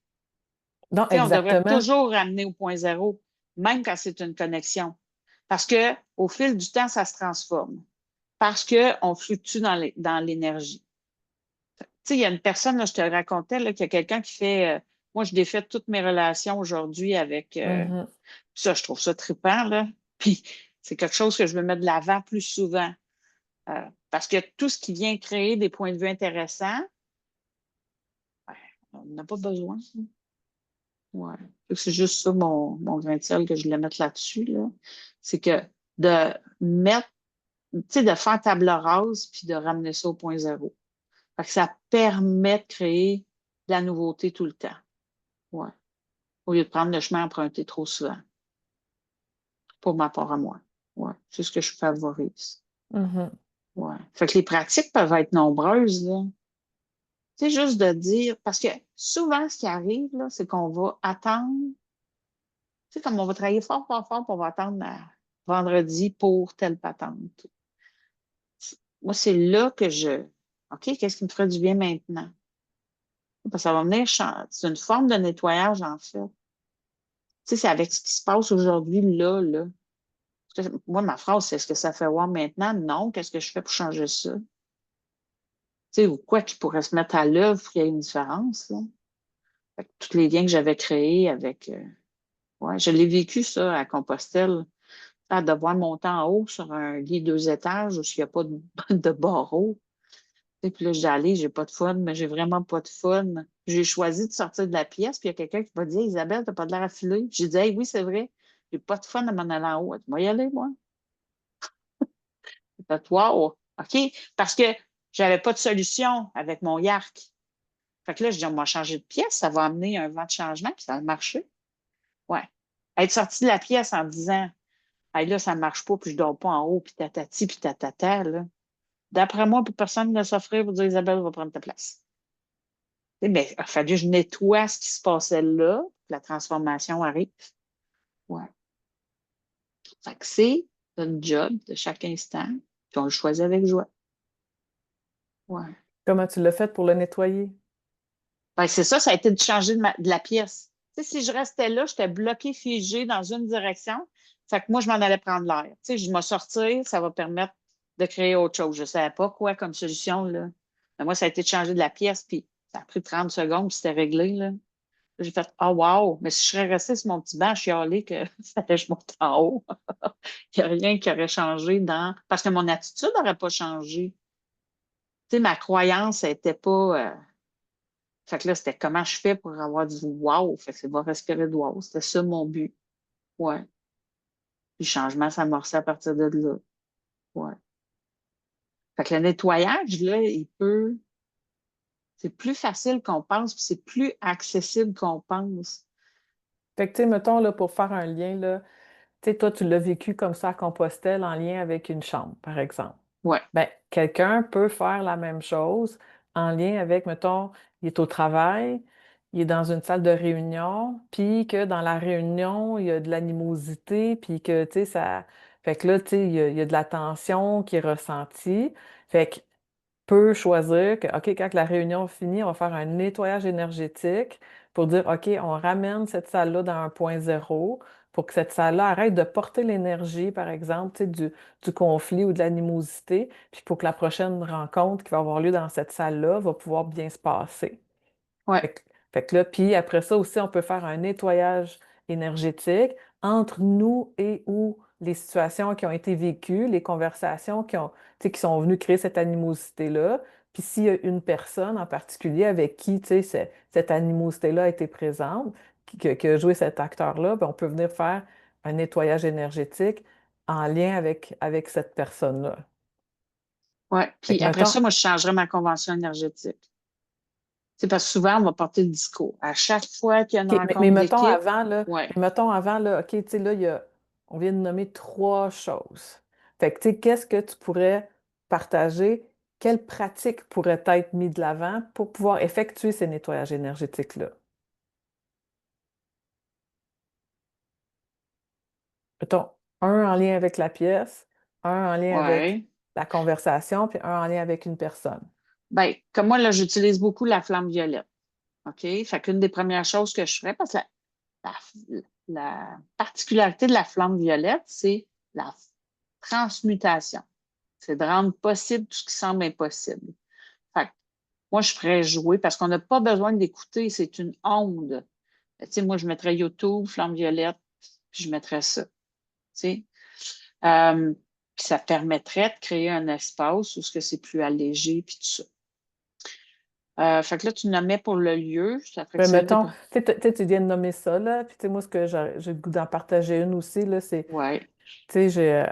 Non, Tu sais, on devrait exactement. toujours ramener au point zéro, même quand c'est une connexion. Parce que au fil du temps, ça se transforme. Parce qu'on fluctue dans l'énergie. Tu sais, il y a une personne, là, je te racontais, là, qu'il y a quelqu'un qui fait. Moi, je défais toutes mes relations aujourd'hui avec. Mhm. Ça, je trouve ça trippant, là. Puis, c'est quelque chose que je veux mettre de l'avant plus souvent. Parce que tout ce qui vient créer des points de vue intéressants, ben, on n'a pas besoin. Ouais. Fait que c'est juste ça, mon grain de sel que je voulais mettre là-dessus, là. C'est que de mettre, tu sais, de faire table rase puis de ramener ça au point zéro. Fait que ça permet de créer de la nouveauté tout le temps. Ouais. Au lieu de prendre le chemin emprunté trop souvent, pour ma part à moi. Ouais. C'est ce que je favorise. Mhm. Ouais. Fait que les pratiques peuvent être nombreuses, là. C'est juste de dire, parce que souvent, ce qui arrive, là, c'est qu'on va attendre, tu sais, comme on va travailler fort, fort, fort, puis on va attendre vendredi pour telle patente. moi, c'est là que OK, qu'est-ce qui me ferait du bien maintenant? Parce que ça va venir, c'est une forme de nettoyage, en fait. Tu sais, c'est avec ce qui se passe aujourd'hui, là, là. Moi, ma phrase, c'est est-ce que ça fait voir maintenant? Non. Qu'est-ce que je fais pour changer ça? Tu sais, ou quoi qui pourrait se mettre à l'œuvre pour qu'il y ait une différence, là? Fait que tous les liens que j'avais créés avec. Ouais, je l'ai vécu, ça, à Compostelle, à devoir monter en haut sur un lit 2 étages où il n'y a pas de barreaux. Et puis là, j'ai allé, j'ai pas de fun, mais j'ai vraiment pas de fun. J'ai choisi de sortir de la pièce, puis il y a quelqu'un qui m'a dit, Isabelle, t'as pas de l'air affilée. J'ai dit, hey, oui, c'est vrai, j'ai pas de fun à m'en aller en haut. Elle dit, moi y aller, moi. J'ai fait, wow, OK. Parce que j'avais pas de solution avec mon yark. Fait que là, je dis, on va changer de pièce, ça va amener un vent de changement, puis ça a marché. Ouais. Être sorti de la pièce en disant, hey, là, ça marche pas, puis je dors pas en haut, puis tatati, puis tatata, là. D'après moi, pour personne ne s'offrir pour dire, Isabelle va prendre ta place. Mais il a fallu que je nettoie ce qui se passait là, que la transformation arrive. Ouais. Fait que c'est un job de chaque instant, puis on le choisit avec joie. Ouais. Comment tu l'as fait pour le nettoyer? Ben, c'est ça, ça a été de changer de la pièce. Tu sais, si je restais là, j'étais bloquée, figée dans une direction. Fait que moi, je m'en allais prendre l'air. Tu sais, je vais sortir, ça va permettre de créer autre chose. Je ne savais pas quoi comme solution, là. Mais moi, ça a été de changer de la pièce, puis ça a pris 30 secondes, puis c'était réglé, là. J'ai fait, oh wow, mais si je serais restée sur mon petit banc, chialer que ça allait, je monte en haut. Il n'y a rien qui aurait changé dans. Parce que mon attitude n'aurait pas changé. Tu sais, ma croyance n'était pas. Fait que là, c'était comment je fais pour avoir du wow. Fait que c'est va respirer de wow. C'était ça mon but. Ouais. Puis le changement s'amorçait à partir de là. Ouais. Fait que le nettoyage, là, il peut. C'est plus facile qu'on pense, puis c'est plus accessible qu'on pense. Fait que, tu sais, mettons, là, pour faire un lien, là, tu sais, toi, tu l'as vécu comme ça à Compostelle en lien avec une chambre, par exemple. Ouais. Ben, quelqu'un peut faire la même chose en lien avec, mettons, il est au travail, il est dans une salle de réunion, puis que dans la réunion, il y a de l'animosité, puis que, tu sais, ça. Fait que là, tu sais, il y a de la tension qui est ressentie. Fait que peut choisir que, OK, quand la réunion finit, on va faire un nettoyage énergétique pour dire, OK, on ramène cette salle-là dans un point zéro pour que cette salle-là arrête de porter l'énergie, par exemple, tu sais, du conflit ou de l'animosité, puis pour que la prochaine rencontre qui va avoir lieu dans cette salle-là va pouvoir bien se passer. Ouais. Fait que, fait que là, puis après ça aussi, on peut faire un nettoyage énergétique entre nous et ou les situations qui ont été vécues, les conversations qui ont, tu sais, qui sont venues créer cette animosité-là. Puis s'il y a une personne en particulier avec qui, tu sais, cette animosité-là a été présente, qui a joué cet acteur-là, ben, on peut venir faire un nettoyage énergétique en lien avec cette personne-là. Ouais. Fait Puis que, après mettons, ça, moi, je changerais ma convention énergétique. C'est parce que souvent, on va porter le discours. À chaque fois qu'il y a une OK, mais rencontre d'équipe, ouais, mettons avant, là, OK, tu sais, là, on vient de nommer trois choses. Fait que, tu sais, qu'est-ce que tu pourrais partager? Quelles pratiques pourraient être mises de l'avant pour pouvoir effectuer ces nettoyages énergétiques-là? Mettons, un en lien avec la pièce, un en lien avec ouais. la conversation, puis un en lien avec une personne. Ben, comme moi, là, j'utilise beaucoup la flamme violette. OK? Fait qu'une des premières choses que je ferais, parce que la, la particularité de la flamme violette, c'est la transmutation. C'est de rendre possible tout ce qui semble impossible. Fait que moi, je ferais jouer parce qu'on n'a pas besoin d'écouter, c'est une onde. Tu sais, moi, je mettrais YouTube, flamme violette, puis je mettrais ça. Tu sais? Euh, Puis ça permettrait de créer un espace où ce que c'est plus allégé, puis tout ça. Fait que là, tu nommais pour le lieu, ça ferait que Ben, c'est une des... mettons, tu viens de nommer ça, là, puis tu sais, moi, ce que j'ai le goût d'en partager une aussi, là, c'est, Ouais, tu sais,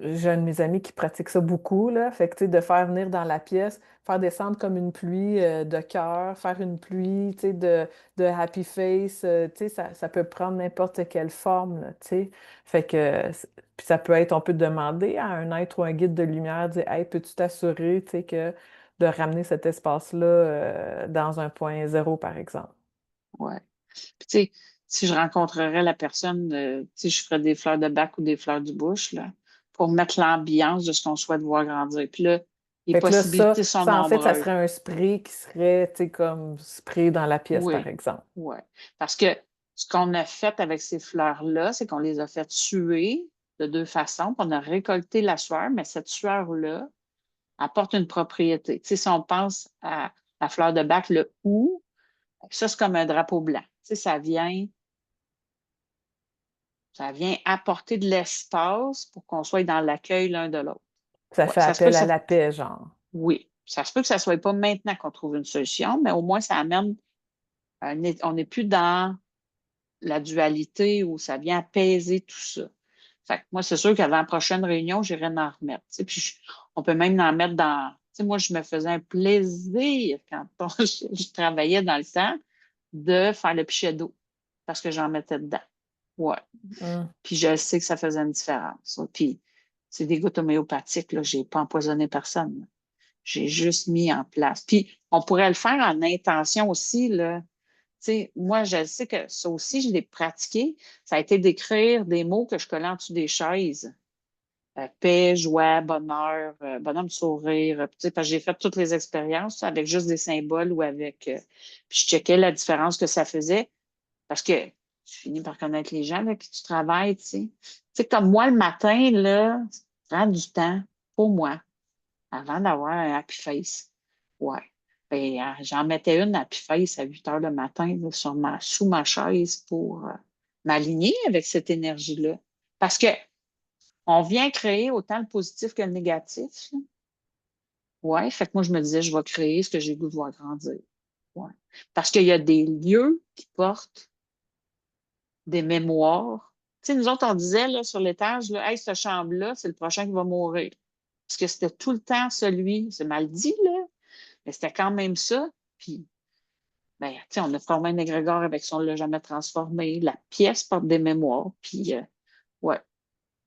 j'ai un de mes amis qui pratique ça beaucoup, là. Fait que, tu sais, de faire venir dans la pièce, faire descendre comme une pluie de cœur, faire une pluie, tu sais, de happy face, tu sais, ça peut prendre n'importe quelle forme, là, tu sais. Fait que, puis ça peut être, on peut demander à un être ou un guide de lumière, dire, hey, peux-tu t'assurer, tu sais, que de ramener cet espace-là dans un point zéro, par exemple. ouais. Puis, tu sais, si je rencontrerais la personne, tu sais, je ferais des fleurs de bac ou des fleurs du bush, là. pour mettre l'ambiance de ce qu'on souhaite voir grandir. Puis là, les Fait que là, possibilités sont ça, en fait, ça nombreuses. serait un spray qui serait, tu sais, comme spray dans la pièce, par Oui, exemple. oui. Parce que ce qu'on a fait avec ces fleurs-là, c'est qu'on les a fait suer de deux façons. Puis on a récolté la sueur, mais cette sueur-là apporte une propriété. Tu sais, si on pense à la fleur de bac, le hou, ça, c'est comme un drapeau blanc. Tu sais, ça vient apporter de l'espace pour qu'on soit dans l'accueil l'un de l'autre. Ça Ouais, fait ça se peut appel que à ça, la paix, genre. oui, ça se peut que ça ne soit pas maintenant qu'on trouve une solution, mais au moins ça amène, on n'est plus dans la dualité où ça vient apaiser tout ça. Fait que moi, c'est sûr qu'avant la prochaine réunion, j'irai en remettre. Tu sais, puis on peut même en mettre dans. Tu sais, moi, je me faisais un plaisir quand je travaillais dans le temps de faire le pichet d'eau parce que j'en mettais dedans. Ouais. Hum. Puis je sais que ça faisait une différence. Puis c'est des gouttes homéopathiques, là. Je n'ai pas empoisonné personne, là. J'ai juste mis en place. Puis on pourrait le faire en intention aussi, là. Tu sais, moi, je sais que ça aussi, je l'ai pratiqué. Ça a été d'écrire des mots que je collais en dessous des chaises. Paix, joie, bonheur, bonhomme sourire. Tu sais, parce que j'ai fait toutes les expériences ça, avec juste des symboles ou avec. Puis je checkais la différence que ça faisait parce que tu finis par connaître les gens avec qui tu travailles, tu sais. Tu sais, comme moi, le matin, là, prends du temps pour moi avant d'avoir un happy face. Ouais. Ben, j'en mettais une happy face à 8 heures le matin là, sous ma chaise pour m'aligner avec cette énergie-là. Parce que on vient créer autant le positif que le négatif. Là. Ouais. Fait que moi, je me disais, je vais créer ce que j'ai le goût de voir grandir. Ouais. Parce qu'il y a des lieux qui portent des mémoires. Tu sais, nous autres, on disait là, sur l'étage, là, hey, cette chambre-là, c'est le prochain qui va mourir. Parce que c'était tout le temps celui, c'est mal dit, là, mais c'était quand même ça. Puis, ben, tu sais, on a formé un égrégore avec ça, on ne l'a jamais transformé. La pièce porte des mémoires. Puis, ouais.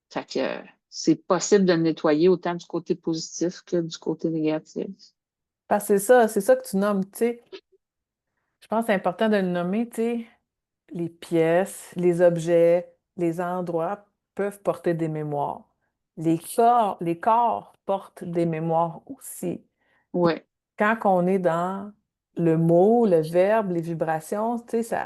Fait que c'est possible de le nettoyer autant du côté positif que du côté négatif. Parce que c'est ça que tu nommes, tu sais. Je pense que c'est important de le nommer, tu sais. Les pièces, les objets, les endroits peuvent porter des mémoires. Les corps portent des mémoires aussi. Oui, Quand on est dans le mot, le verbe, les vibrations, tu sais,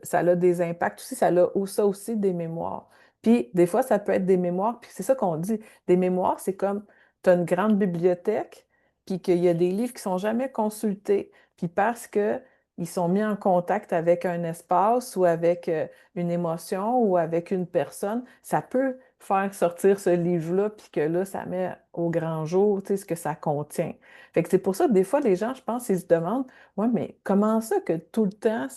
ça a des impacts aussi, ça aussi des mémoires. Puis des fois, ça peut être des mémoires, puis c'est ça qu'on dit, des mémoires, c'est comme tu as une grande bibliothèque, puis qu'il y a des livres qui sont jamais consultés, puis parce que ils sont mis en contact avec un espace ou avec une émotion ou avec une personne, ça peut faire sortir ce livre-là, puis que là, ça met au grand jour, tu sais, ce que ça contient. Fait que c'est pour ça que des fois, les gens, je pense, ils se demandent, ouais, mais comment ça que tout le temps,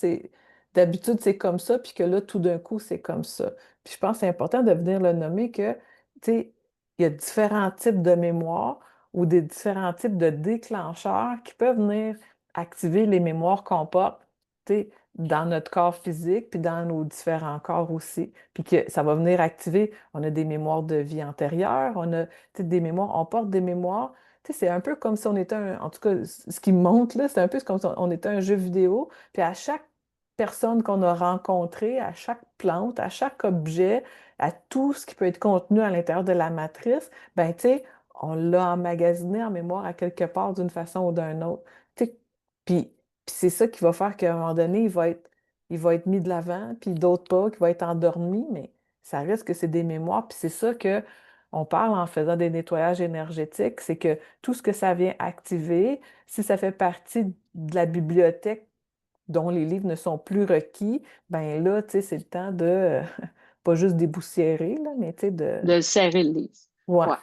d'habitude, c'est comme ça, puis que là, tout d'un coup, c'est comme ça. Puis je pense que c'est important de venir le nommer que, tu sais, il y a différents types de mémoire ou des différents types de déclencheurs qui peuvent venir activer les mémoires qu'on porte, tu sais, dans notre corps physique, puis dans nos différents corps aussi. Puis que ça va venir activer, on a des mémoires de vie antérieure, on a, tu sais, des mémoires, on porte des mémoires. Tu sais, c'est un peu comme si on était un, en tout cas, ce qui me montre là, c'est un peu comme si on était un jeu vidéo. Puis à chaque personne qu'on a rencontrée, à chaque plante, à chaque objet, à tout ce qui peut être contenu à l'intérieur de la matrice, ben tu sais, on l'a emmagasiné en mémoire à quelque part d'une façon ou d'une autre. Tu sais, puis c'est ça qui va faire qu'à un moment donné, il va être mis de l'avant, puis d'autres pas, qui va être endormi, mais ça reste que c'est des mémoires. Puis c'est ça que on parle en faisant des nettoyages énergétiques, c'est que tout ce que ça vient activer, si ça fait partie de la bibliothèque dont les livres ne sont plus requis, ben là, tu sais, c'est le temps de, pas juste déboussiérer, là, mais tu sais, de serrer le livre. ouais, Ouais,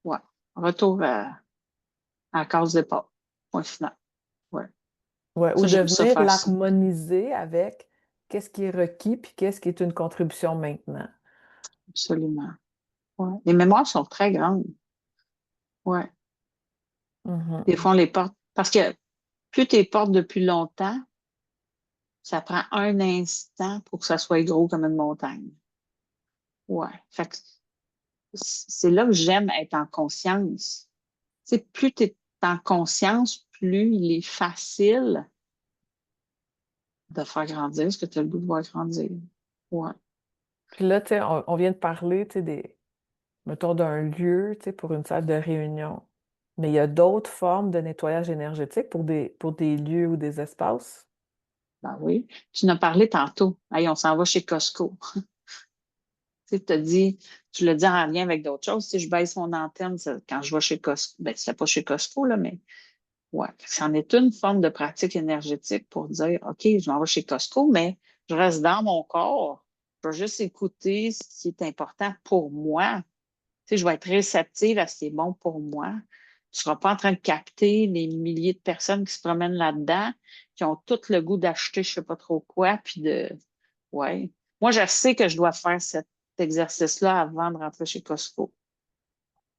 ouais. Retour à la case départ. Point final. Ouais. ouais, ou Ça, de j'aime ça venir faire ça. l'harmoniser avec qu'est-ce qui est requis, puis qu'est-ce qui est une contribution maintenant. Absolument. Ouais. Les mémoires sont très grandes. Ouais. Mhm. Des fois, on les porte. Parce que plus tu les portes depuis longtemps, ça prend un instant pour que ça soit gros comme une montagne. Ouais. Fait que c'est là que j'aime être en conscience. Tu sais, plus tu es en conscience, plus il est facile de faire grandir ce que tu as le goût de voir grandir. Ouais. Puis là, tu sais, on vient de parler, tu sais, mettons, d'un lieu, tu sais, pour une salle de réunion. Mais il y a d'autres formes de nettoyage énergétique pour des lieux ou des espaces. Ben oui. Tu en as parlé tantôt. Hey, on s'en va chez Costco. Tu sais, tu l'as dit en lien avec d'autres choses. Si je baisse mon antenne quand je vais chez Costco, ben, c'était pas chez Costco, là, mais ouais. C'en est une forme de pratique énergétique pour dire, OK, je m'en vais chez Costco, mais je reste dans mon corps. Je vais juste écouter ce qui est important pour moi. Tu sais, je vais être réceptive à ce qui est bon pour moi. Tu ne seras pas en train de capter les milliers de personnes qui se promènent là-dedans, qui ont tout le goût d'acheter je ne sais pas trop quoi, puis de. Ouais. Moi, je sais que je dois faire cet exercice-là avant de rentrer chez Costco.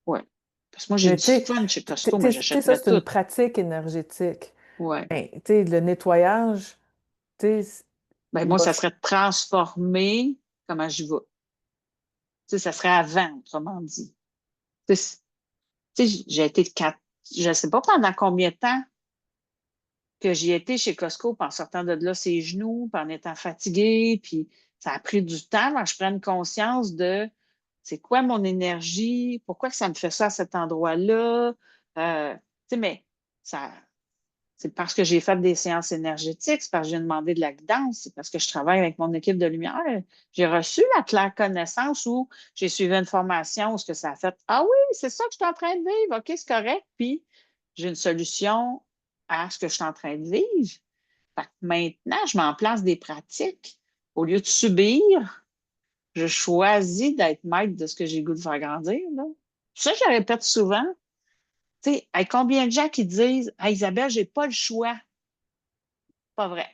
Ouais. Parce que moi, j'ai Mais du fun chez Costco, mais tu sais, ça, j'achèterais c'est une tout. pratique énergétique. Ouais. Ben, tu sais, le nettoyage, tu sais, Ben, il moi, va... ça serait de transformer comment je vais. Tu sais, ça serait avant, autrement dit. Tu sais, j'ai été je ne sais pas pendant combien de temps que j'y étais chez Costco, puis en sortant de là, ses genoux, puis en étant fatiguée, puis ça a pris du temps avant que je prenne conscience de c'est quoi mon énergie, pourquoi que ça me fait ça à cet endroit-là. Tu sais, mais ça, c'est parce que j'ai fait des séances énergétiques, c'est parce que j'ai demandé de la guidance, c'est parce que je travaille avec mon équipe de lumière. J'ai reçu la claire connaissance où j'ai suivi une formation où ce que ça a fait. Ah oui, c'est ça que je suis en train de vivre. OK, c'est correct. Puis j'ai une solution à ce que je suis en train de vivre. Fait que maintenant, je mets en place des pratiques. Au lieu de subir, je choisis d'être maître de ce que j'ai le goût de faire grandir. Là. Ça, je le répète souvent. Tu sais, avec combien de gens qui disent ah, Isabelle, j'ai pas le choix. Pas vrai.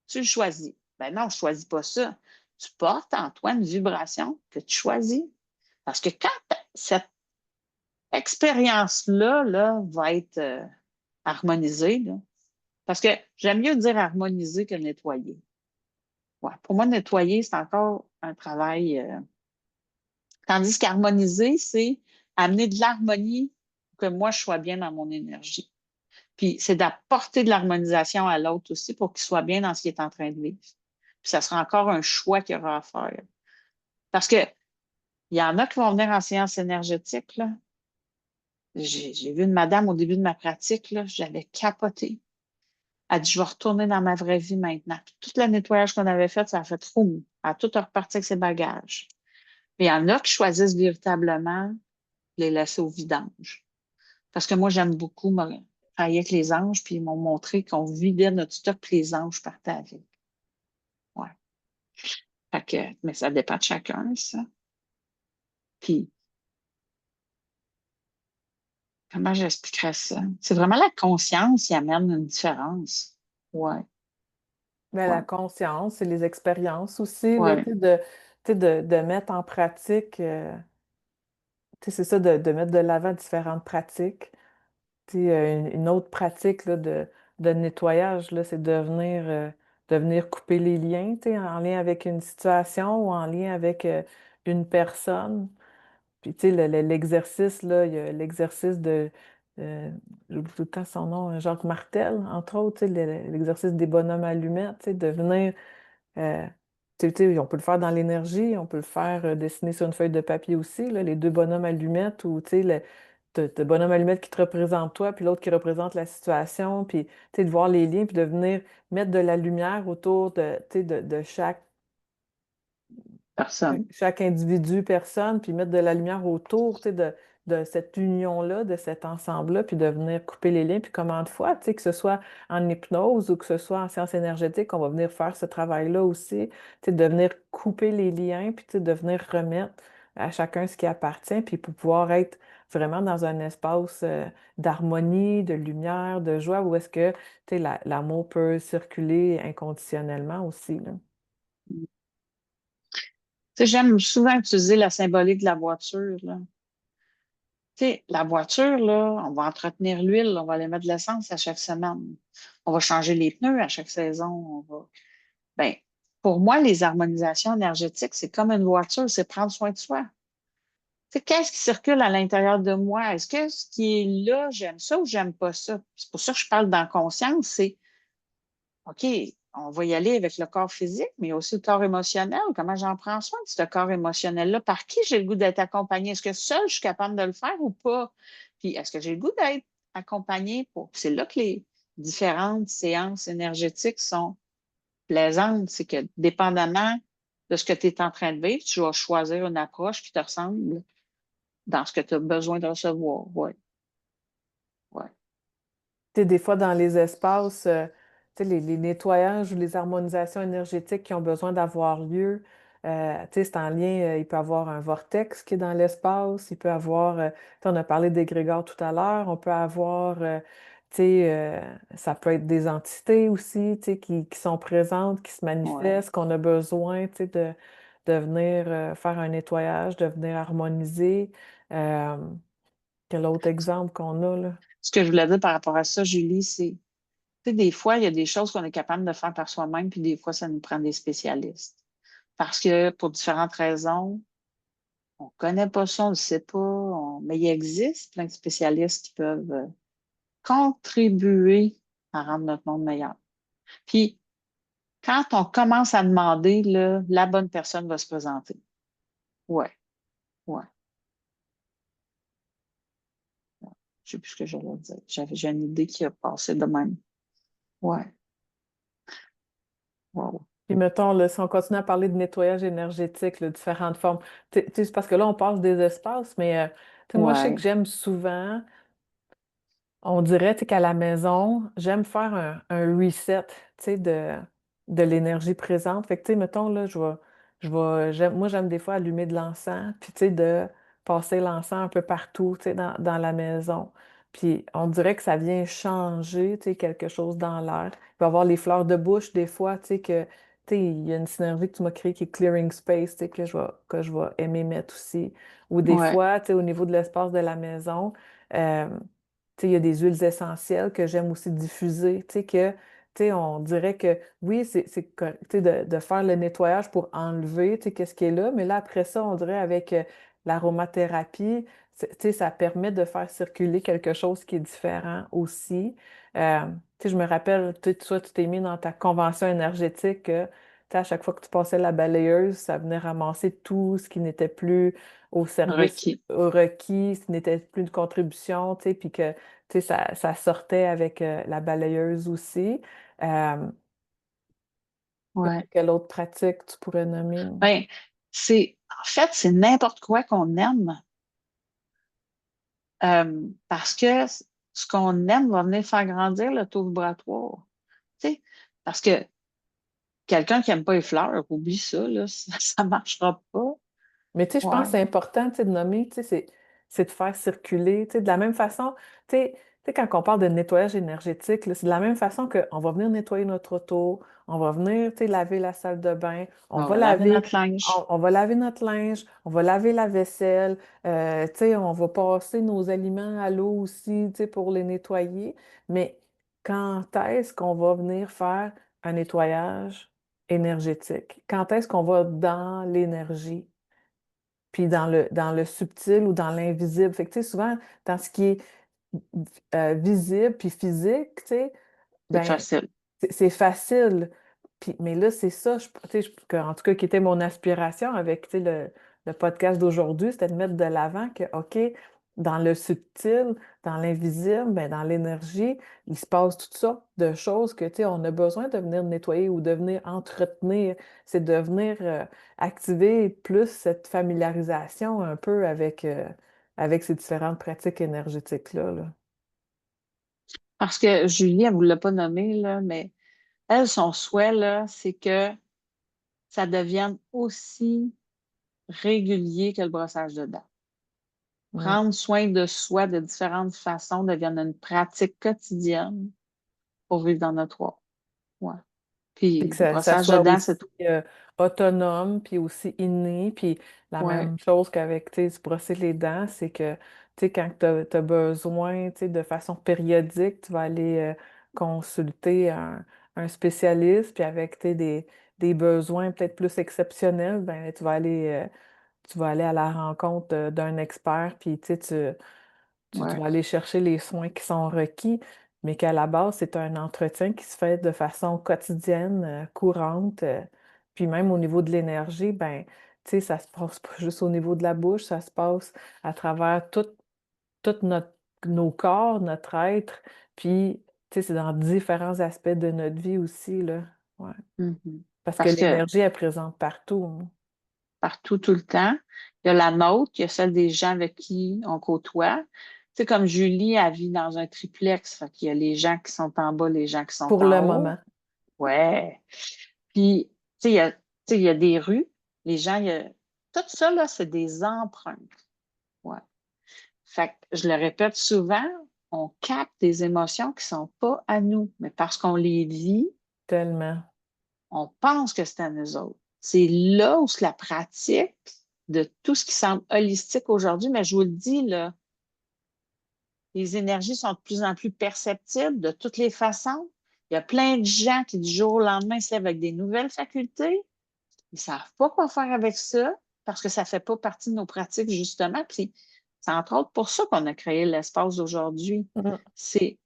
Tu le choisis. Ben non, je ne choisis pas ça. Tu portes en toi une vibration que tu choisis. Parce que quand cette expérience-là là, va être harmonisée, là, parce que j'aime mieux dire harmoniser que nettoyer. Ouais, pour moi, nettoyer, c'est encore un travail. Tandis qu'harmoniser, c'est amener de l'harmonie pour que moi, je sois bien dans mon énergie. Puis c'est d'apporter de l'harmonisation à l'autre aussi pour qu'il soit bien dans ce qu'il est en train de vivre. Puis ça sera encore un choix qu'il y aura à faire. Parce que il y en a qui vont venir en séance énergétique, là. J'ai vu une madame au début de ma pratique, là, j'avais capoté. Elle dit, je vais retourner dans ma vraie vie maintenant. Puis tout le nettoyage qu'on avait fait, ça a fait fou. Elle a tout reparti avec ses bagages. Mais il y en a qui choisissent véritablement de les laisser au vidange. Parce que moi, j'aime beaucoup travailler avec les anges, puis ils m'ont montré qu'on vidait notre stock, puis les anges partaient avec. Ouais. Fait que, mais ça dépend de chacun, ça. Puis, comment j'expliquerais ça? C'est vraiment la conscience qui amène une différence. Ouais, Mais la ouais, conscience et les expériences aussi, là, ouais. tu sais, de mettre en pratique, tu sais, c'est ça, de mettre de l'avant différentes pratiques. Tu sais, une autre pratique là, de nettoyage, là, c'est de venir couper les liens, tu sais, en lien avec une situation ou en lien avec une personne. Puis, tu sais, l'exercice, là, il y a l'exercice euh, j'oublie tout le temps son nom, Jacques Martel, entre autres, tu sais, l'exercice des bonhommes allumettes, tu sais, de venir, euh, tu sais, on peut le faire dans l'énergie, on peut le faire dessiner sur une feuille de papier aussi, là, les deux bonhommes allumettes, ou, tu sais, t'as bonhomme allumette qui te représente toi, puis l'autre qui représente la situation, puis, tu sais, de voir les liens, puis de venir mettre de la lumière autour de, tu sais, de Personne. chaque individu, personne, puis mettre de la lumière autour, tu sais, de cette union-là, de cet ensemble-là, puis de venir couper les liens. Puis comment de fois, tu sais, que ce soit en hypnose ou que ce soit en sciences énergétiques, on va venir faire ce travail-là aussi, tu sais, de venir couper les liens, puis tu sais, de venir remettre à chacun ce qui appartient, puis pour pouvoir être vraiment dans un espace d'harmonie, de lumière, de joie, où est-ce que, tu sais, l'amour peut circuler inconditionnellement aussi, là. Tu sais, j'aime souvent utiliser la symbolique de la voiture, là. Tu sais, la voiture, là, on va entretenir l'huile, on va aller mettre de l'essence à chaque semaine. On va changer les pneus à chaque saison. Ben, pour moi, les harmonisations énergétiques, c'est comme une voiture, c'est prendre soin de soi. Tu sais, qu'est-ce qui circule à l'intérieur de moi? Est-ce que ce qui est là, j'aime ça ou j'aime pas ça? C'est pour ça que je parle d'inconscience, c'est OK, on va y aller avec le corps physique, mais il y a aussi le corps émotionnel. Comment j'en prends soin de ce corps émotionnel-là? Par qui j'ai le goût d'être accompagnée? Est-ce que seule je suis capable de le faire ou pas? Puis est-ce que j'ai le goût d'être accompagnée pour. C'est là que les différentes séances énergétiques sont plaisantes. C'est que dépendamment de ce que tu es en train de vivre, tu vas choisir une approche qui te ressemble dans ce que tu as besoin de recevoir. Oui, oui, Tu sais, des fois, dans les espaces, tu sais, les nettoyages ou les harmonisations énergétiques qui ont besoin d'avoir lieu, tu sais, c'est en lien, il peut y avoir un vortex qui est dans l'espace, il peut y avoir, tu sais, on a parlé d'égrégore tout à l'heure, on peut avoir, tu sais, ça peut être des entités aussi, tu sais, qui sont présentes, qui se oui. manifestent, qu'on a besoin, tu sais, de venir faire un nettoyage, de venir harmoniser. Euh, Quel autre exemple qu'on a, là? Ce que je voulais dire par rapport à ça, Julie, c'est, tu sais, des fois, il y a des choses qu'on est capable de faire par soi-même, puis des fois, ça nous prend des spécialistes. Parce que pour différentes raisons, on ne connaît pas ça, on ne le sait pas, mais il existe plein de spécialistes qui peuvent contribuer à rendre notre monde meilleur. Puis, quand on commence à demander, là, la bonne personne va se présenter. Ouais, ouais. Je sais plus ce que j'allais dire. J'ai une idée qui a passé de même. Ouais, wow. Puis mettons, là, si on continue à parler de nettoyage énergétique, là, différentes formes, tu sais, c'est parce que là, on parle des espaces, mais tu sais, moi, je sais que Ouais, j'aime souvent, on dirait, tu sais, qu'à la maison, j'aime faire un reset, tu sais, de l'énergie présente. Fait que, tu sais, mettons, là, moi, j'aime des fois allumer de l'encens, puis, tu sais, de passer l'encens un peu partout, tu sais, dans la maison. Puis, on dirait que ça vient changer, tu sais, quelque chose dans l'air. Il peut y avoir les fleurs de bouche, des fois, tu sais, tu sais, il y a une synergie que tu m'as créée qui est Clearing Space, tu sais, que je vais aimer mettre aussi. Ou des ouais, fois, tu sais, au niveau de l'espace de la maison, euh, tu sais, il y a des huiles essentielles que j'aime aussi diffuser, tu sais, on dirait que oui, tu sais, de faire le nettoyage pour enlever, tu sais, qu'est-ce qui est là, mais là, après ça, on dirait avec l'aromathérapie, tu sais, ça permet de faire circuler quelque chose qui est différent aussi. Euh, tu sais, je me rappelle, toi, tu t'es mis dans ta convention énergétique, tu sais, à chaque fois que tu passais la balayeuse, ça venait ramasser tout ce qui n'était plus au service requis. requis, ce n'était plus de contribution, tu sais, puis que tu sais, ça sortait avec la balayeuse aussi. Euh, Ouais. Quelle autre pratique tu pourrais nommer? Ben, en fait, c'est n'importe quoi qu'on aime, parce que ce qu'on aime va venir faire grandir le taux vibratoire. Tu sais, parce que quelqu'un qui n'aime pas les fleurs, oublie ça, là, ça ne marchera pas. Mais tu sais, je pense que Ouais. c'est important, tu sais, de nommer, tu sais, c'est de faire circuler, tu sais, de la même façon, tu sais, quand on parle de nettoyage énergétique, là, c'est de la même façon qu'on va venir nettoyer notre auto, on va venir, tu sais, laver la salle de bain, On va laver notre linge. on va laver notre linge, on va laver la vaisselle, tu sais, on va passer nos aliments à l'eau aussi, tu sais, pour les nettoyer. Mais quand est-ce qu'on va venir faire un nettoyage énergétique? Quand est-ce qu'on va dans l'énergie? Puis dans le subtil ou dans l'invisible. Fait que, tu sais, souvent, dans ce qui est visible puis physique, tu sais, C'est ben, facile. c'est facile. Puis, mais là, c'est ça, tu sais, en tout cas, qui était mon aspiration avec, tu sais, le podcast d'aujourd'hui, c'était de mettre de l'avant que, OK, dans le subtil, dans l'invisible, ben, dans l'énergie, il se passe toutes sortes de choses que, tu sais, on a besoin de venir nettoyer ou de venir entretenir. C'est de venir activer plus cette familiarisation un peu avec ces différentes pratiques énergétiques-là, là. Parce que Julie, elle ne vous l'a pas nommé, là, mais elle, son souhait, là, c'est que ça devienne aussi régulier que le brossage de dents. Mm. Prendre soin de soi de différentes façons devienne une pratique quotidienne pour vivre dans notre roi. Ouais. Puis que Puis, ça brossage de soit dents, aussi c'est tout. autonome, puis aussi inné. Puis la Ouais, même chose qu'avec, tu sais, se brosser les dents, c'est que, tu sais, quand tu as besoin, tu sais, de façon périodique, tu vas aller consulter un spécialiste, puis avec, tu sais, des besoins peut-être plus exceptionnels, ben tu vas aller à la rencontre d'un expert, puis tu sais, tu ouais. vas aller chercher les soins qui sont requis. mais qu'à la base, c'est un entretien qui se fait de façon quotidienne, courante. Puis même au niveau de l'énergie, ben, tu sais, ça se passe pas juste au niveau de la bouche, ça se passe à travers tout nos corps, notre être. Puis, tu sais, c'est dans différents aspects de notre vie aussi, là. Ouais. Mhm. Parce que Parce que l'énergie est présente partout, hein. partout, tout le temps, il y a la nôtre, il y a celle des gens avec qui on côtoie. Tu sais, comme Julie, elle vit dans un triplex. Fait qu'il y a les gens qui sont en bas, les gens qui sont Pour en le haut. moment. Ouais. Puis, il y a des rues, les gens, tout ça, là, c'est des empreintes. Ouais. Fait que, je le répète souvent, on capte des émotions qui sont pas à nous, mais parce qu'on les vit, Tellement. on pense que c'est à nous autres. C'est là où c'est la pratique de tout ce qui semble holistique aujourd'hui, mais je vous le dis, là, les énergies sont de plus en plus perceptibles de toutes les façons. Il y a plein de gens qui, du jour au lendemain, se lèvent avec des nouvelles facultés. Ils ne savent pas quoi faire avec ça parce que ça ne fait pas partie de nos pratiques, justement. Puis, c'est entre autres pour ça qu'on a créé l'espace d'aujourd'hui. Mm. C'est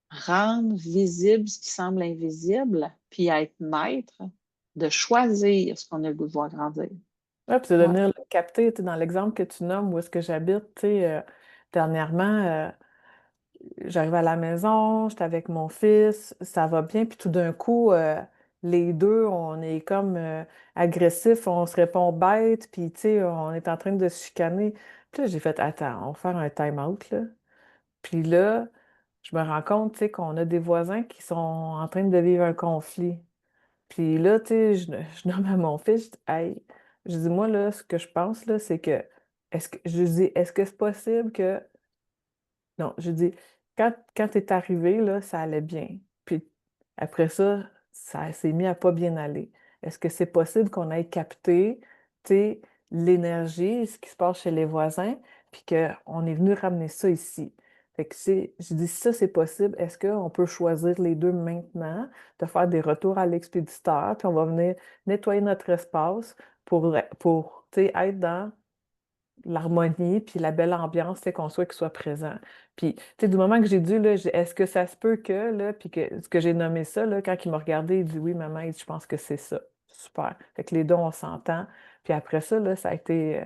rendre visible ce qui semble invisible, puis être maître de choisir ce qu'on a le goût de voir grandir. Ouais, puis c'est de Ouais. venir le capter, tu sais, dans l'exemple que tu nommes, où est-ce que j'habite, tu sais, dernièrement, j'arrive à la maison, j'étais avec mon fils, ça va bien, puis tout d'un coup, les deux, on est comme agressifs, on se répond bête, puis tu sais, on est en train de se chicaner. Puis là, j'ai fait, attends, on va faire un time-out, là. Puis là, je me rends compte, tu sais, qu'on a des voisins qui sont en train de vivre un conflit. Puis là, tu sais, je nomme à mon fils, je dis, hey, je dis, moi, là, ce que je pense, là, c'est que, je dis, est-ce que c'est possible que non, je dis, quand tu es arrivé, là, ça allait bien. Puis après ça, ça s'est mis à pas bien aller. Est-ce que c'est possible qu'on ait capté, tu sais, l'énergie, ce qui se passe chez les voisins, puis qu'on est venu ramener ça ici? Fait que je dis, si ça c'est possible, est-ce qu'on peut choisir les deux maintenant, de faire des retours à l'expéditeur, puis on va venir nettoyer notre espace pour tu sais, être dans l'harmonie, puis la belle ambiance, c'est qu'on soit qu'il soit présent. Puis, tu sais, du moment que j'ai dit, là, est-ce que ça se peut que, là, puis que ce que j'ai nommé ça, là, quand il m'a regardé, il dit oui, maman, il dit, je pense que c'est ça. Super. Fait que les deux, on s'entend. Puis après ça, là, ça a été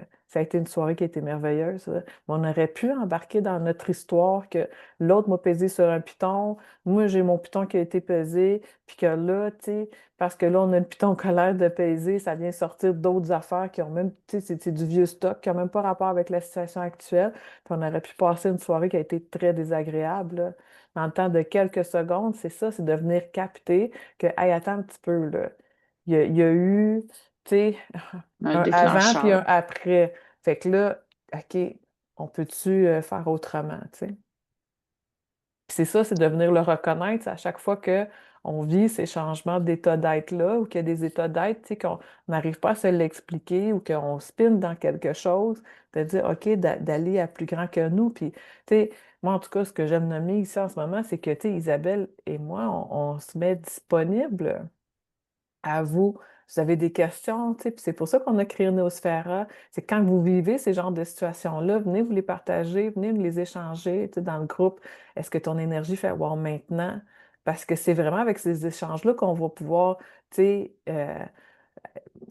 une soirée qui a été merveilleuse, là. On aurait pu embarquer dans notre histoire que l'autre m'a pesé sur un piton, moi, j'ai mon piton qui a été pesé, puis que là, tu sais, parce que là, on a le piton colère de peser, ça vient sortir d'autres affaires qui ont même, tu sais, c'est du vieux stock, qui n'ont même pas rapport avec la situation actuelle. Puis on aurait pu passer une soirée qui a été très désagréable, là. Mais en temps de quelques secondes, c'est ça, c'est de venir capter que, hey, attends un petit peu, là. Il y a eu, tu sais, Un un avant puis déclencheur. un après. Fait que là, OK, on peut-tu faire autrement, tu sais? Puis c'est ça, c'est de venir le reconnaître à chaque fois qu'on vit ces changements d'état d'être-là ou qu'il y a des états d'être, tu sais, qu'on n'arrive pas à se l'expliquer ou qu'on spin dans quelque chose, de dire, OK, d'aller à plus grand que nous. Puis, tu sais, moi, en tout cas, ce que j'aime nommer ici en ce moment, c'est que, tu sais, Isabelle et moi, on se met disponible à vous. Vous avez des questions, tu sais, puis c'est pour ça qu'on a créé Neosphera. C'est quand vous vivez ces genres de situations-là, venez vous les partager, venez nous les échanger, tu sais, dans le groupe. Est-ce que ton énergie fait wow maintenant? Parce que c'est vraiment avec ces échanges-là qu'on va pouvoir, tu sais,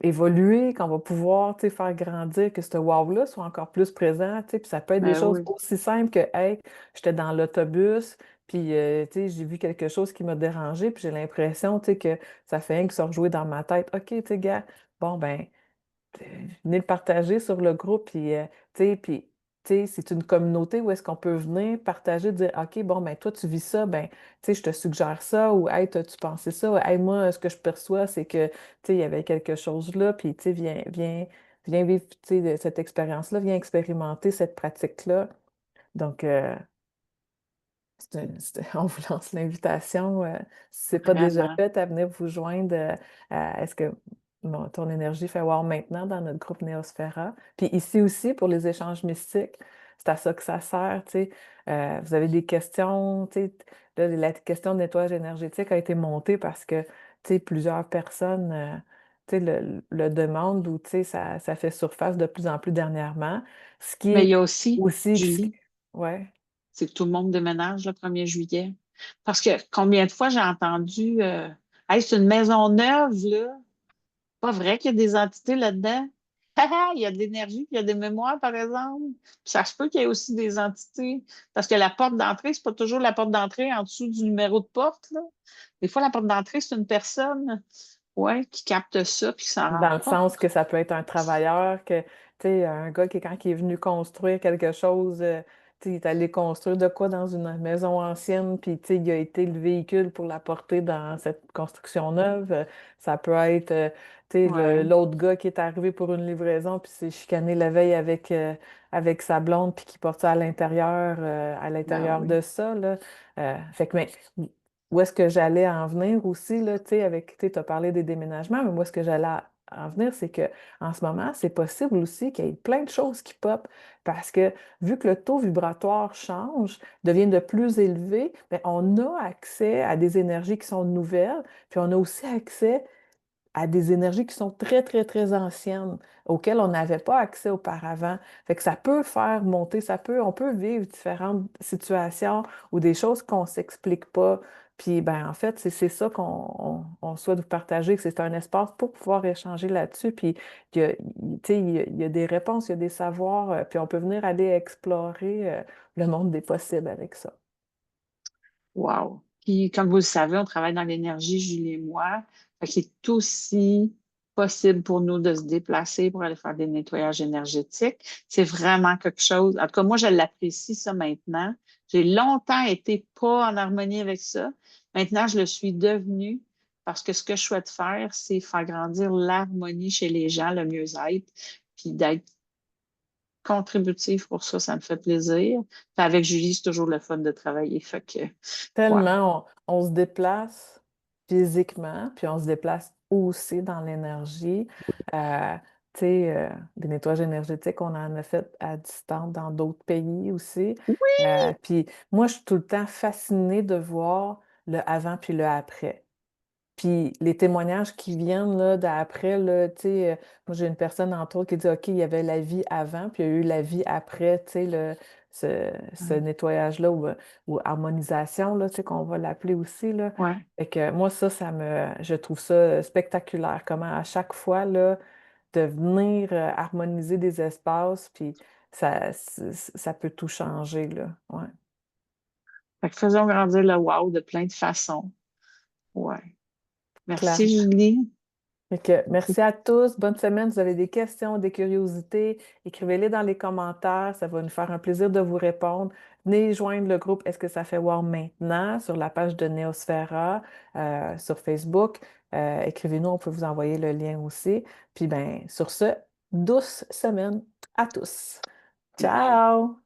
évoluer, qu'on va pouvoir, tu sais, faire grandir, que ce wow-là soit encore plus présent, tu sais, puis ça peut être des Ben choses oui. aussi simples que, hey, j'étais dans l'autobus, puis, tu sais, j'ai vu quelque chose qui m'a dérangé, puis j'ai l'impression, tu sais, que ça fait rien que se rejouer dans ma tête. OK, tu sais, gars, bon, ben, venez le partager sur le groupe, puis, tu sais, c'est une communauté où est-ce qu'on peut venir partager, dire, OK, bon, ben, toi, tu vis ça, ben, tu sais, je te suggère ça, ou, hey, t'as-tu pensé ça? Ou, hey, moi, ce que je perçois, c'est que, tu sais, il y avait quelque chose là, puis, tu sais, viens vivre, tu sais, cette expérience-là, viens expérimenter cette pratique-là. Donc, on vous lance l'invitation, si ce n'est pas déjà Vraiment. fait, à venir vous joindre. Est-ce que ton énergie fait voir maintenant dans notre groupe Néosphera? Puis ici aussi, pour les échanges mystiques, c'est à ça que ça sert, tu sais. Vous avez des questions, tu sais. Là, la question de nettoyage énergétique a été montée parce que, tu sais, plusieurs personnes, tu sais, le demandent ou, tu sais, ça fait surface de plus en plus dernièrement. Ce qui Mais il y est a aussi, aussi... Julie, Ouais. c'est que tout le monde déménage le 1er juillet. Parce que combien de fois j'ai entendu Hey, c'est une maison neuve, là. Pas vrai qu'il y a des entités là-dedans. Il y a de l'énergie, puis il y a des mémoires, par exemple. Puis ça se peut qu'il y ait aussi des entités. Parce que la porte d'entrée, c'est pas toujours la porte d'entrée en dessous du numéro de porte, là. Des fois, la porte d'entrée, c'est une personne, ouais, qui capte ça, puis qui s'en rend Dans le pas. sens que ça peut être un travailleur, que, tu sais, un gars qui, quand il est venu construire quelque chose, tu sais, il est allé construire de quoi dans une maison ancienne, puis, tu sais, il a été le véhicule pour la porter dans cette construction neuve. Ça peut être, tu sais, Ouais, l'autre gars qui est arrivé pour une livraison, puis s'est chicané la veille avec sa blonde, puis qui porte ça à ben l'intérieur oui. de ça, là. Fait que, mais où est-ce que j'allais en venir aussi, là, tu sais, avec, tu as parlé des déménagements, mais où est-ce que j'allais en venir, c'est que en ce moment, c'est possible aussi qu'il y ait plein de choses qui popent parce que vu que le taux vibratoire change, devient de plus élevé, bien, on a accès à des énergies qui sont nouvelles, puis on a aussi accès à des énergies qui sont très, très, très anciennes, auxquelles on n'avait pas accès auparavant. Fait que ça peut faire monter, on peut vivre différentes situations ou des choses qu'on ne s'explique pas. Puis, ben, en fait, c'est ça qu'on souhaite vous partager, que c'est un espace pour pouvoir échanger là-dessus. Puis, tu sais, il y a des réponses, il y a des savoirs, puis on peut venir aller explorer le monde des possibles avec ça. Wow. Puis, comme vous le savez, on travaille dans l'énergie, Julie et moi. Fait qu'il est aussi possible pour nous de se déplacer pour aller faire des nettoyages énergétiques. C'est vraiment quelque chose. En tout cas, moi, je l'apprécie, ça, maintenant. J'ai longtemps été pas en harmonie avec ça. Maintenant, je le suis devenue parce que ce que je souhaite faire, c'est faire grandir l'harmonie chez les gens, le mieux-être, puis d'être contributif pour ça, ça me fait plaisir. Puis avec Julie, c'est toujours le fun de travailler. Fait que, ouais. Tellement, on se déplace physiquement, puis on se déplace aussi dans l'énergie. Euh, tu sais, des nettoyages énergétiques, on en a fait à distance dans d'autres pays aussi. Puis moi, je suis tout le temps fascinée de voir le avant puis le après. Puis les témoignages qui viennent là, d'après, là, tu sais, moi j'ai une personne entre autres qui dit, OK, il y avait la vie avant, puis il y a eu la vie après, tu sais, ce nettoyage-là ou harmonisation, là, tu sais, qu'on va l'appeler aussi, là. Ouais. Fait que moi, je trouve ça spectaculaire, comment à chaque fois, là, de venir harmoniser des espaces, puis ça peut tout changer, là. Ouais, Fait que faisons grandir le wow de plein de façons. Ouais. Merci, clairement. Julie. Fait que merci à tous. Bonne semaine. Si vous avez des questions, des curiosités, écrivez-les dans les commentaires. Ça va nous faire un plaisir de vous répondre. Venez joindre le groupe Est-ce que ça fait voir maintenant sur la page de Neosphera sur Facebook. Écrivez-nous, on peut vous envoyer le lien aussi. Puis ben, sur ce, douce semaine à tous. Bye. Ciao!